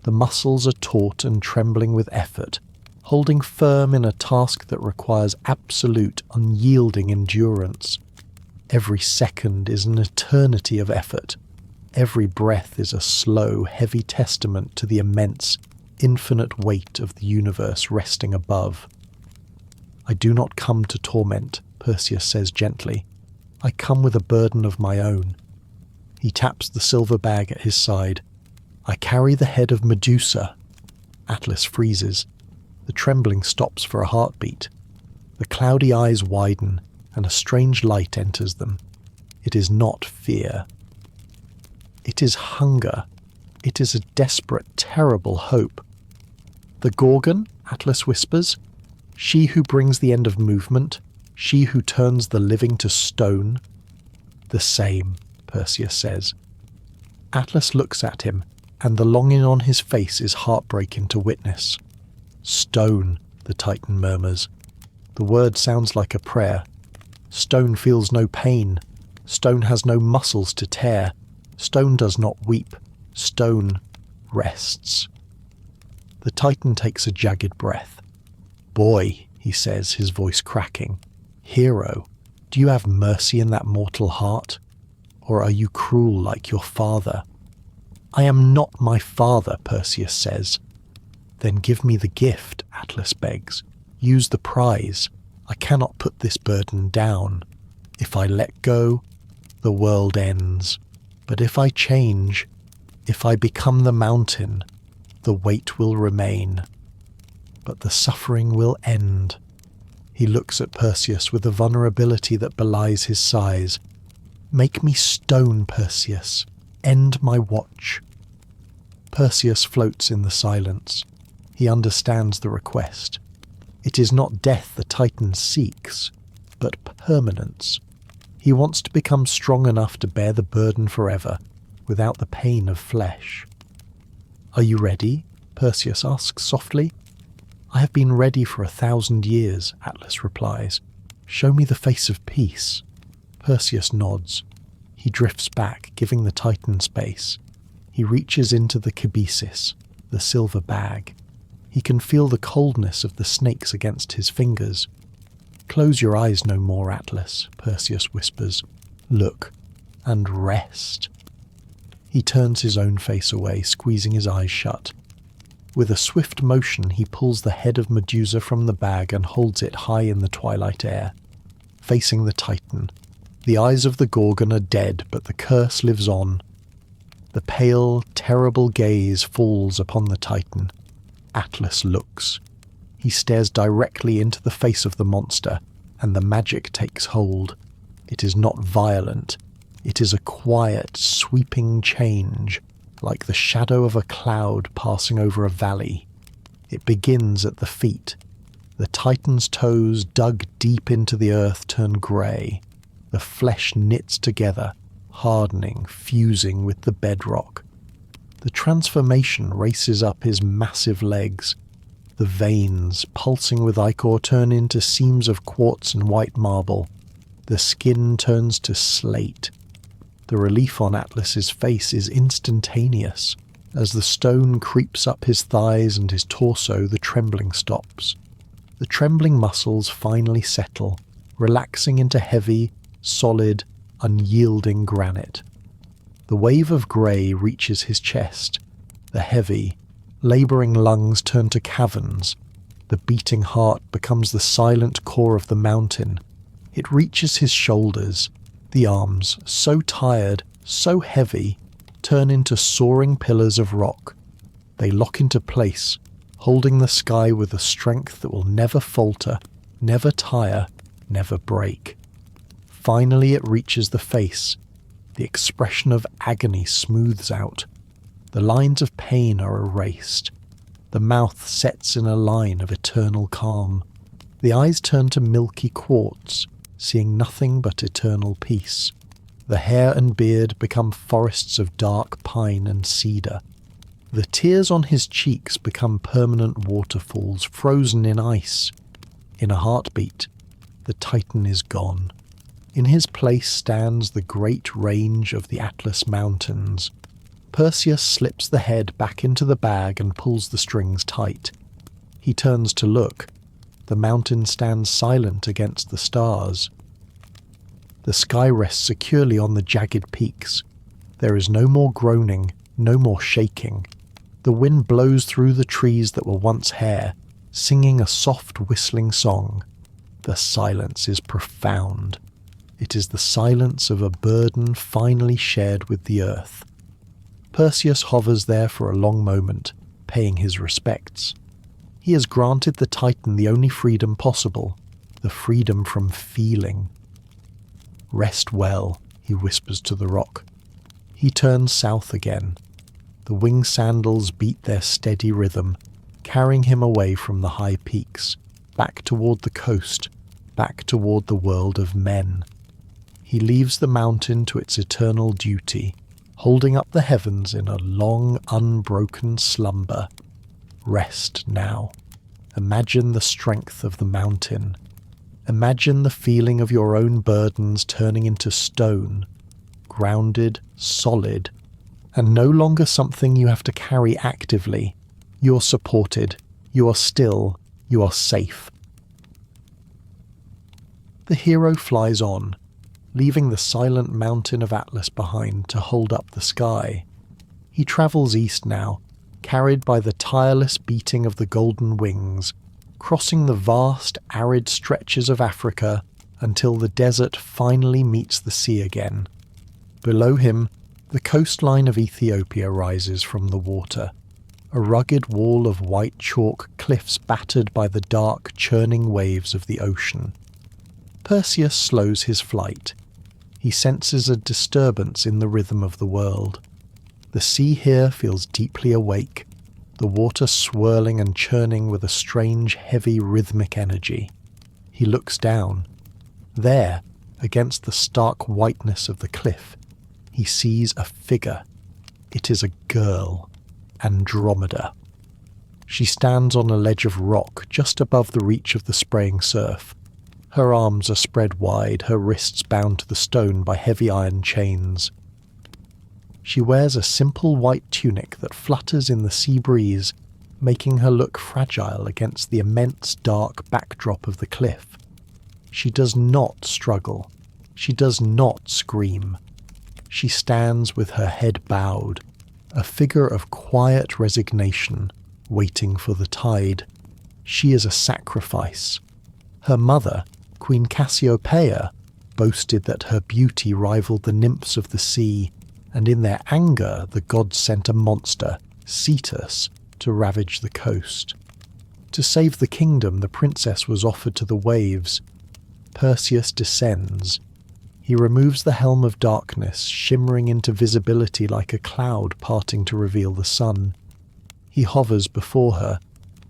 The muscles are taut and trembling with effort, holding firm in a task that requires absolute, unyielding endurance. Every second is an eternity of effort. Every breath is a slow, heavy testament to the immense, infinite weight of the universe resting above. I do not come to torment, Perseus says gently. I come with a burden of my own. He taps the silver bag at his side. I carry the head of Medusa. Atlas freezes. The trembling stops for a heartbeat. The cloudy eyes widen, and a strange light enters them. It is not fear. It is hunger. It is a desperate, terrible hope. The Gorgon, Atlas whispers, she who brings the end of movement, she who turns the living to stone. The same, Perseus says. Atlas looks at him, and the longing on his face is heartbreaking to witness. Stone, the Titan murmurs. The word sounds like a prayer. Stone feels no pain. Stone has no muscles to tear. Stone does not weep. Stone rests. The Titan takes a jagged breath. Boy, he says, his voice cracking. Hero, do you have mercy in that mortal heart? Or are you cruel like your father? I am not my father, Perseus says. Then give me the gift, Atlas begs. Use the prize. I cannot put this burden down. If I let go, the world ends. But if I change, if I become the mountain, the weight will remain. But the suffering will end. He looks at Perseus with a vulnerability that belies his size. Make me stone, Perseus. End my watch. Perseus floats in the silence. He understands the request. It is not death the Titan seeks, but permanence. He wants to become strong enough to bear the burden forever, without the pain of flesh. Are you ready? Perseus asks softly. I have been ready for 1,000 years, Atlas replies. Show me the face of peace. Perseus nods. He drifts back, giving the Titan space. He reaches into the cabesis, the silver bag. He can feel the coldness of the snakes against his fingers. Close your eyes no more, Atlas, Perseus whispers. Look, and rest. He turns his own face away, squeezing his eyes shut. With a swift motion, he pulls the head of Medusa from the bag and holds it high in the twilight air. Facing the Titan, the eyes of the Gorgon are dead, but the curse lives on. The pale, terrible gaze falls upon the Titan. Atlas looks. He stares directly into the face of the monster, and the magic takes hold. It is not violent. It is a quiet, sweeping change, like the shadow of a cloud passing over a valley. It begins at the feet. The Titan's toes, dug deep into the earth, turn grey. The flesh knits together, hardening, fusing with the bedrock. The transformation races up his massive legs. The veins, pulsing with ichor, turn into seams of quartz and white marble. The skin turns to slate. The relief on Atlas's face is instantaneous. As the stone creeps up his thighs and his torso, the trembling stops. The trembling muscles finally settle, relaxing into heavy, solid, unyielding granite. The wave of grey reaches his chest. The heavy, labouring lungs turn to caverns. The beating heart becomes the silent core of the mountain. It reaches his shoulders. The arms, so tired, so heavy, turn into soaring pillars of rock. They lock into place, holding the sky with a strength that will never falter, never tire, never break. Finally it reaches the face. The expression of agony smooths out. The lines of pain are erased. The mouth sets in a line of eternal calm. The eyes turn to milky quartz, seeing nothing but eternal peace. The hair and beard become forests of dark pine and cedar. The tears on his cheeks become permanent waterfalls frozen in ice. In a heartbeat, the Titan is gone. In his place stands the great range of the Atlas Mountains. Perseus slips the head back into the bag and pulls the strings tight. He turns to look. The mountain stands silent against the stars. The sky rests securely on the jagged peaks. There is no more groaning, no more shaking. The wind blows through the trees that were once hair, singing a soft whistling song. The silence is profound. It is the silence of a burden finally shared with the earth. Perseus hovers there for a long moment, paying his respects. He has granted the Titan the only freedom possible, the freedom from feeling. "Rest well," he whispers to the rock. He turns south again. The wing sandals beat their steady rhythm, carrying him away from the high peaks, back toward the coast, back toward the world of men. He leaves the mountain to its eternal duty, holding up the heavens in a long, unbroken slumber. Rest now. Imagine the strength of the mountain. Imagine the feeling of your own burdens turning into stone, grounded, solid, and no longer something you have to carry actively. You're supported, you are still, you are safe. The hero flies on, leaving the silent mountain of Atlas behind to hold up the sky. He travels east now, carried by the tireless beating of the golden wings, crossing the vast, arid stretches of Africa until the desert finally meets the sea again. Below him, the coastline of Ethiopia rises from the water, a rugged wall of white chalk cliffs battered by the dark, churning waves of the ocean. Perseus slows his flight. He senses a disturbance in the rhythm of the world. The sea here feels deeply awake, the water swirling and churning with a strange, heavy, rhythmic energy. He looks down. There, against the stark whiteness of the cliff, he sees a figure. It is a girl, Andromeda. She stands on a ledge of rock just above the reach of the spraying surf. Her arms are spread wide, her wrists bound to the stone by heavy iron chains. She wears a simple white tunic that flutters in the sea breeze, making her look fragile against the immense dark backdrop of the cliff. She does not struggle. She does not scream. She stands with her head bowed, a figure of quiet resignation, waiting for the tide. She is a sacrifice. Her mother, Queen Cassiopeia, boasted that her beauty rivaled the nymphs of the sea, and in their anger the gods sent a monster, Cetus, to ravage the coast. To save the kingdom, the princess was offered to the waves. Perseus descends. He removes the helm of darkness, shimmering into visibility like a cloud parting to reveal the sun. He hovers before her,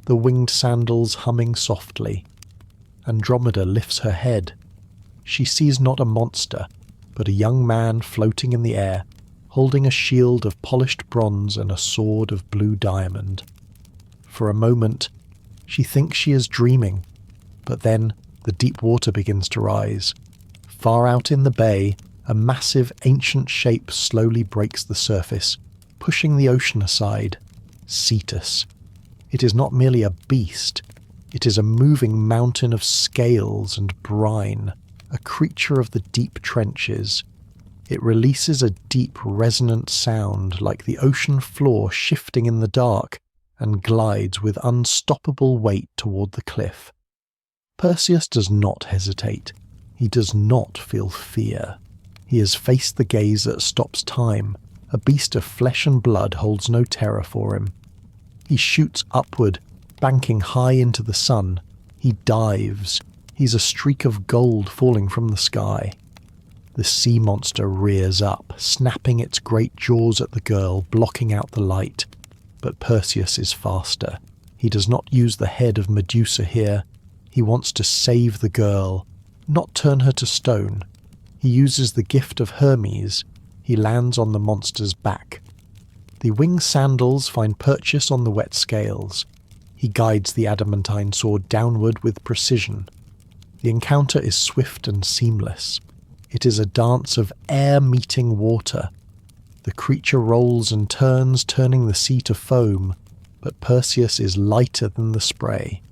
the winged sandals humming softly. Andromeda lifts her head. She sees not a monster, but a young man floating in the air, holding a shield of polished bronze and a sword of blue diamond. For a moment, she thinks she is dreaming, but then the deep water begins to rise. Far out in the bay, a massive ancient shape slowly breaks the surface, pushing the ocean aside. Cetus. It is not merely a beast, it is a moving mountain of scales and brine, a creature of the deep trenches. It releases a deep, resonant sound like the ocean floor shifting in the dark and glides with unstoppable weight toward the cliff. Perseus does not hesitate. He does not feel fear. He has faced the gaze that stops time. A beast of flesh and blood holds no terror for him. He shoots upward, banking high into the sun. He dives. He's a streak of gold falling from the sky. The sea monster rears up, snapping its great jaws at the girl, blocking out the light. But Perseus is faster. He does not use the head of Medusa here. He wants to save the girl, not turn her to stone. He uses the gift of Hermes. He lands on the monster's back. The winged sandals find purchase on the wet scales. He guides the adamantine sword downward with precision. The encounter is swift and seamless. It is a dance of air meeting water. The creature rolls and turns, turning the sea to foam, but Perseus is lighter than the spray.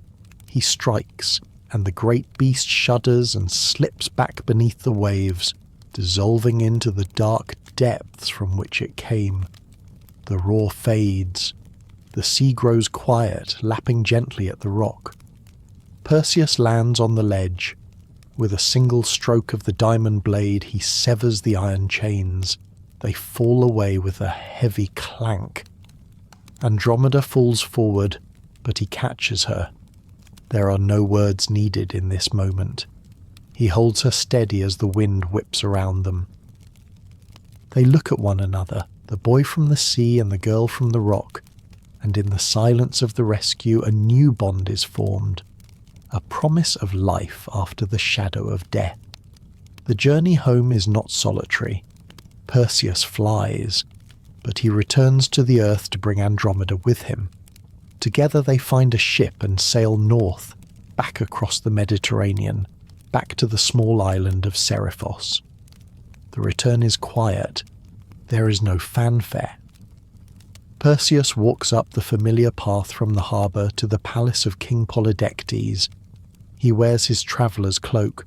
He strikes, and the great beast shudders and slips back beneath the waves, dissolving into the dark depths from which it came. The roar fades. The sea grows quiet, lapping gently at the rock. Perseus lands on the ledge. With a single stroke of the diamond blade, he severs the iron chains. They fall away with a heavy clank. Andromeda falls forward, but he catches her. There are no words needed in this moment. He holds her steady as the wind whips around them. They look at one another, the boy from the sea and the girl from the rock, and in the silence of the rescue a new bond is formed, a promise of life after the shadow of death. The journey home is not solitary. Perseus flies, but he returns to the earth to bring Andromeda with him. Together they find a ship and sail north, back across the Mediterranean, back to the small island of Seriphos. The return is quiet. There is no fanfare. Perseus walks up the familiar path from the harbour to the palace of King Polydectes. He wears his traveller's cloak.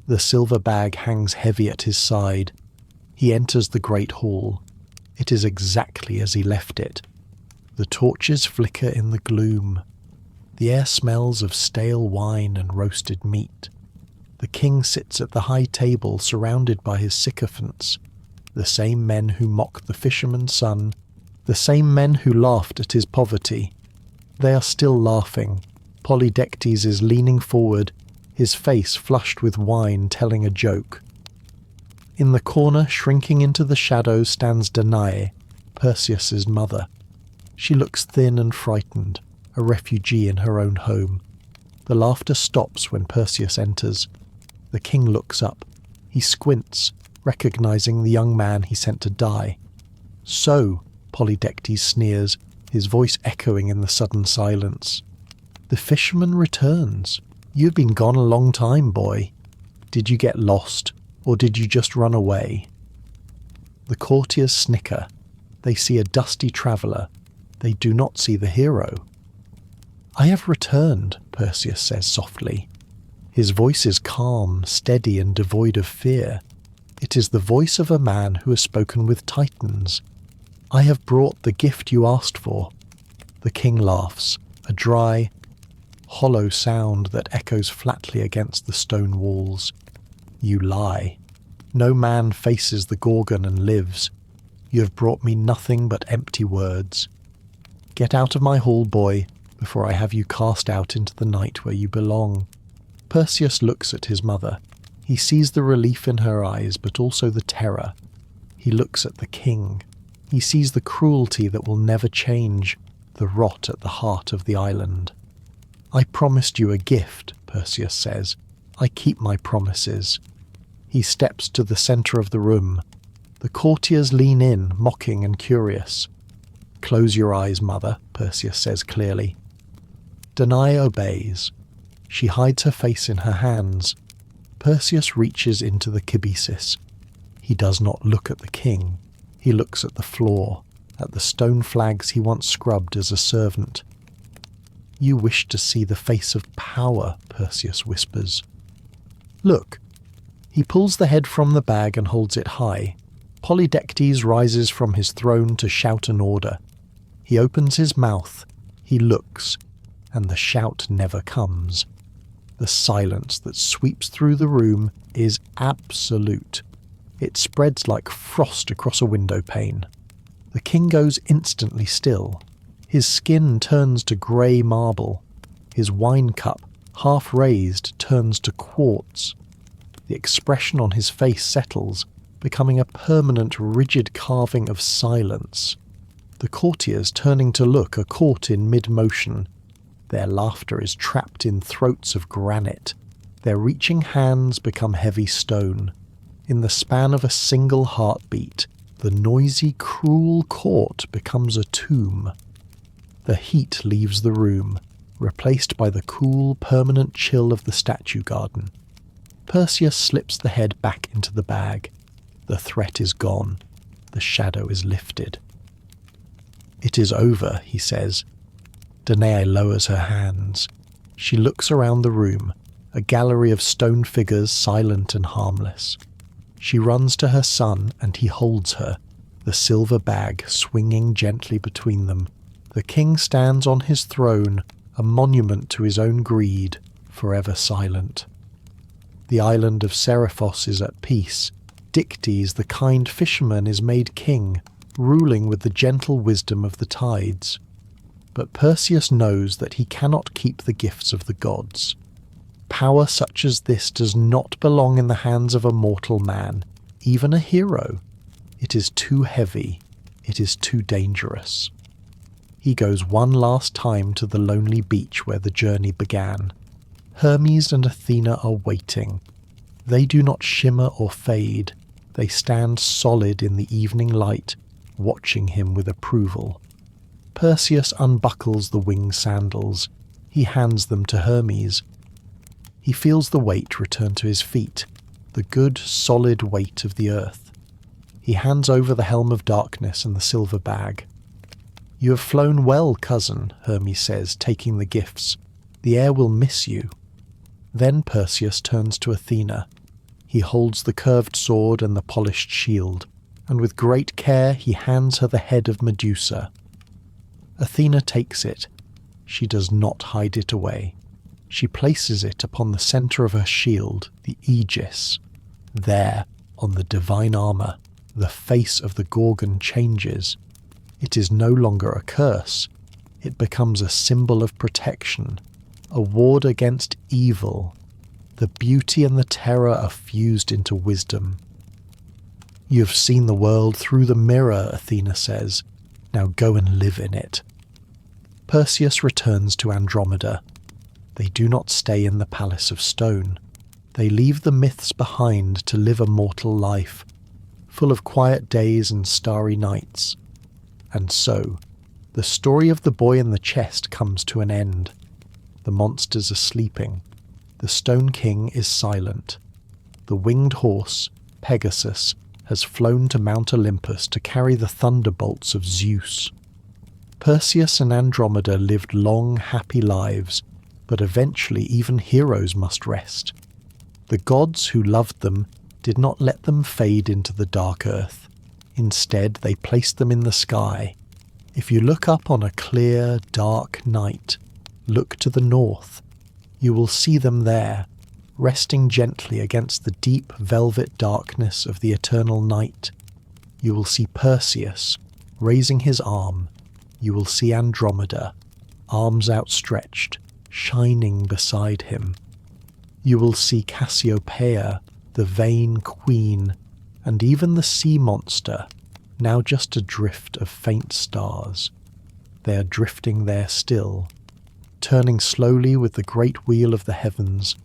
The silver bag hangs heavy at his side. He enters the great hall. It is exactly as he left it. The torches flicker in the gloom. The air smells of stale wine and roasted meat. The king sits at the high table surrounded by his sycophants, the same men who mock the fisherman's son, the same men who laughed at his poverty. They are still laughing. Polydectes is leaning forward, his face flushed with wine, telling a joke. In the corner, shrinking into the shadows, stands Danae, Perseus's mother. She looks thin and frightened, a refugee in her own home. The laughter stops when Perseus enters. The king looks up. He squints, recognizing the young man he sent to die. "So," Polydectes sneers, his voice echoing in the sudden silence. "The fisherman returns. You've been gone a long time, boy. Did you get lost, or did you just run away?" The courtiers snicker. They see a dusty traveller. They do not see the hero. "I have returned," Perseus says softly. His voice is calm, steady, and devoid of fear. It is the voice of a man who has spoken with titans. "I have brought the gift you asked for." The king laughs, a dry, hollow sound that echoes flatly against the stone walls. "You lie. No man faces the Gorgon and lives. You have brought me nothing but empty words. Get out of my hall, boy, before I have you cast out into the night where you belong." Perseus looks at his mother. He sees the relief in her eyes, but also the terror. He looks at the king. He sees the cruelty that will never change, the rot at the heart of the island. "I promised you a gift," Perseus says. "I keep my promises." He steps to the centre of the room. The courtiers lean in, mocking and curious. "Close your eyes, mother," Perseus says clearly. Danae obeys. She hides her face in her hands. Perseus reaches into the kibisis. He does not look at the king. He looks at the floor, at the stone flags he once scrubbed as a servant. "You wish to see the face of power," Perseus whispers. "Look." He pulls the head from the bag and holds it high. Polydectes rises from his throne to shout an order. He opens his mouth. He looks, and the shout never comes. The silence that sweeps through the room is absolute. It spreads like frost across a window pane. The king goes instantly still. His skin turns to grey marble. His wine cup, half raised, turns to quartz. The expression on his face settles, becoming a permanent, rigid carving of silence. The courtiers turning to look are caught in mid-motion. Their laughter is trapped in throats of granite. Their reaching hands become heavy stone. In the span of a single heartbeat, the noisy, cruel court becomes a tomb. The heat leaves the room, replaced by the cool, permanent chill of the statue garden. Perseus slips the head back into the bag. The threat is gone. The shadow is lifted. "It is over," he says. Danae lowers her hands. She looks around the room, a gallery of stone figures silent and harmless. She runs to her son and he holds her, the silver bag swinging gently between them. The king stands on his throne, a monument to his own greed, forever silent. The island of Seriphos is at peace. Dictys, the kind fisherman, is made king, ruling with the gentle wisdom of the tides. But Perseus knows that he cannot keep the gifts of the gods. Power such as this does not belong in the hands of a mortal man, even a hero. It is too heavy. It is too dangerous. He goes one last time to the lonely beach where the journey began. Hermes and Athena are waiting. They do not shimmer or fade. They stand solid in the evening light, watching him with approval. Perseus unbuckles the winged sandals. He hands them to Hermes. He feels the weight return to his feet, the good, solid weight of the earth. He hands over the helm of darkness and the silver bag. "You have flown well, cousin," Hermes says, taking the gifts. "The air will miss you." Then Perseus turns to Athena. He holds the curved sword and the polished shield, and with great care he hands her the head of Medusa. Athena takes it. She does not hide it away. She places it upon the centre of her shield, the aegis. There, on the divine armour, the face of the Gorgon changes. It is no longer a curse. It becomes a symbol of protection, a ward against evil. The beauty and the terror are fused into wisdom. "You have seen the world through the mirror," Athena says. "Now go and live in it." Perseus returns to Andromeda. They do not stay in the palace of stone. They leave the myths behind to live a mortal life, full of quiet days and starry nights. And so, the story of the boy in the chest comes to an end. The monsters are sleeping. The Stone King is silent. The winged horse, Pegasus, has flown to Mount Olympus to carry the thunderbolts of Zeus. Perseus and Andromeda lived long, happy lives, but eventually even heroes must rest. The gods who loved them did not let them fade into the dark earth. Instead, they placed them in the sky. If you look up on a clear, dark night, look to the north, you will see them there, resting gently against the deep velvet darkness of the eternal night. You will see Perseus, raising his arm. You will see Andromeda, arms outstretched, shining beside him. You will see Cassiopeia, the vain queen, and even the sea monster, now just a drift of faint stars. They are drifting there still, turning slowly with the great wheel of the heavens.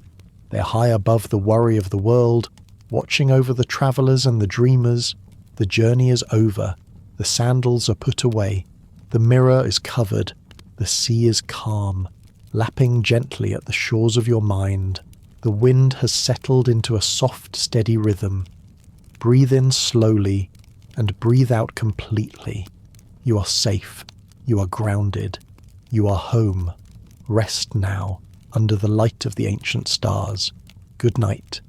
They are high above the worry of the world, watching over the travellers and the dreamers. The journey is over. The sandals are put away. The mirror is covered. The sea is calm, lapping gently at the shores of your mind. The wind has settled into a soft, steady rhythm. Breathe in slowly and breathe out completely. You are safe. You are grounded. You are home. Rest now, under the light of the ancient stars. Good night.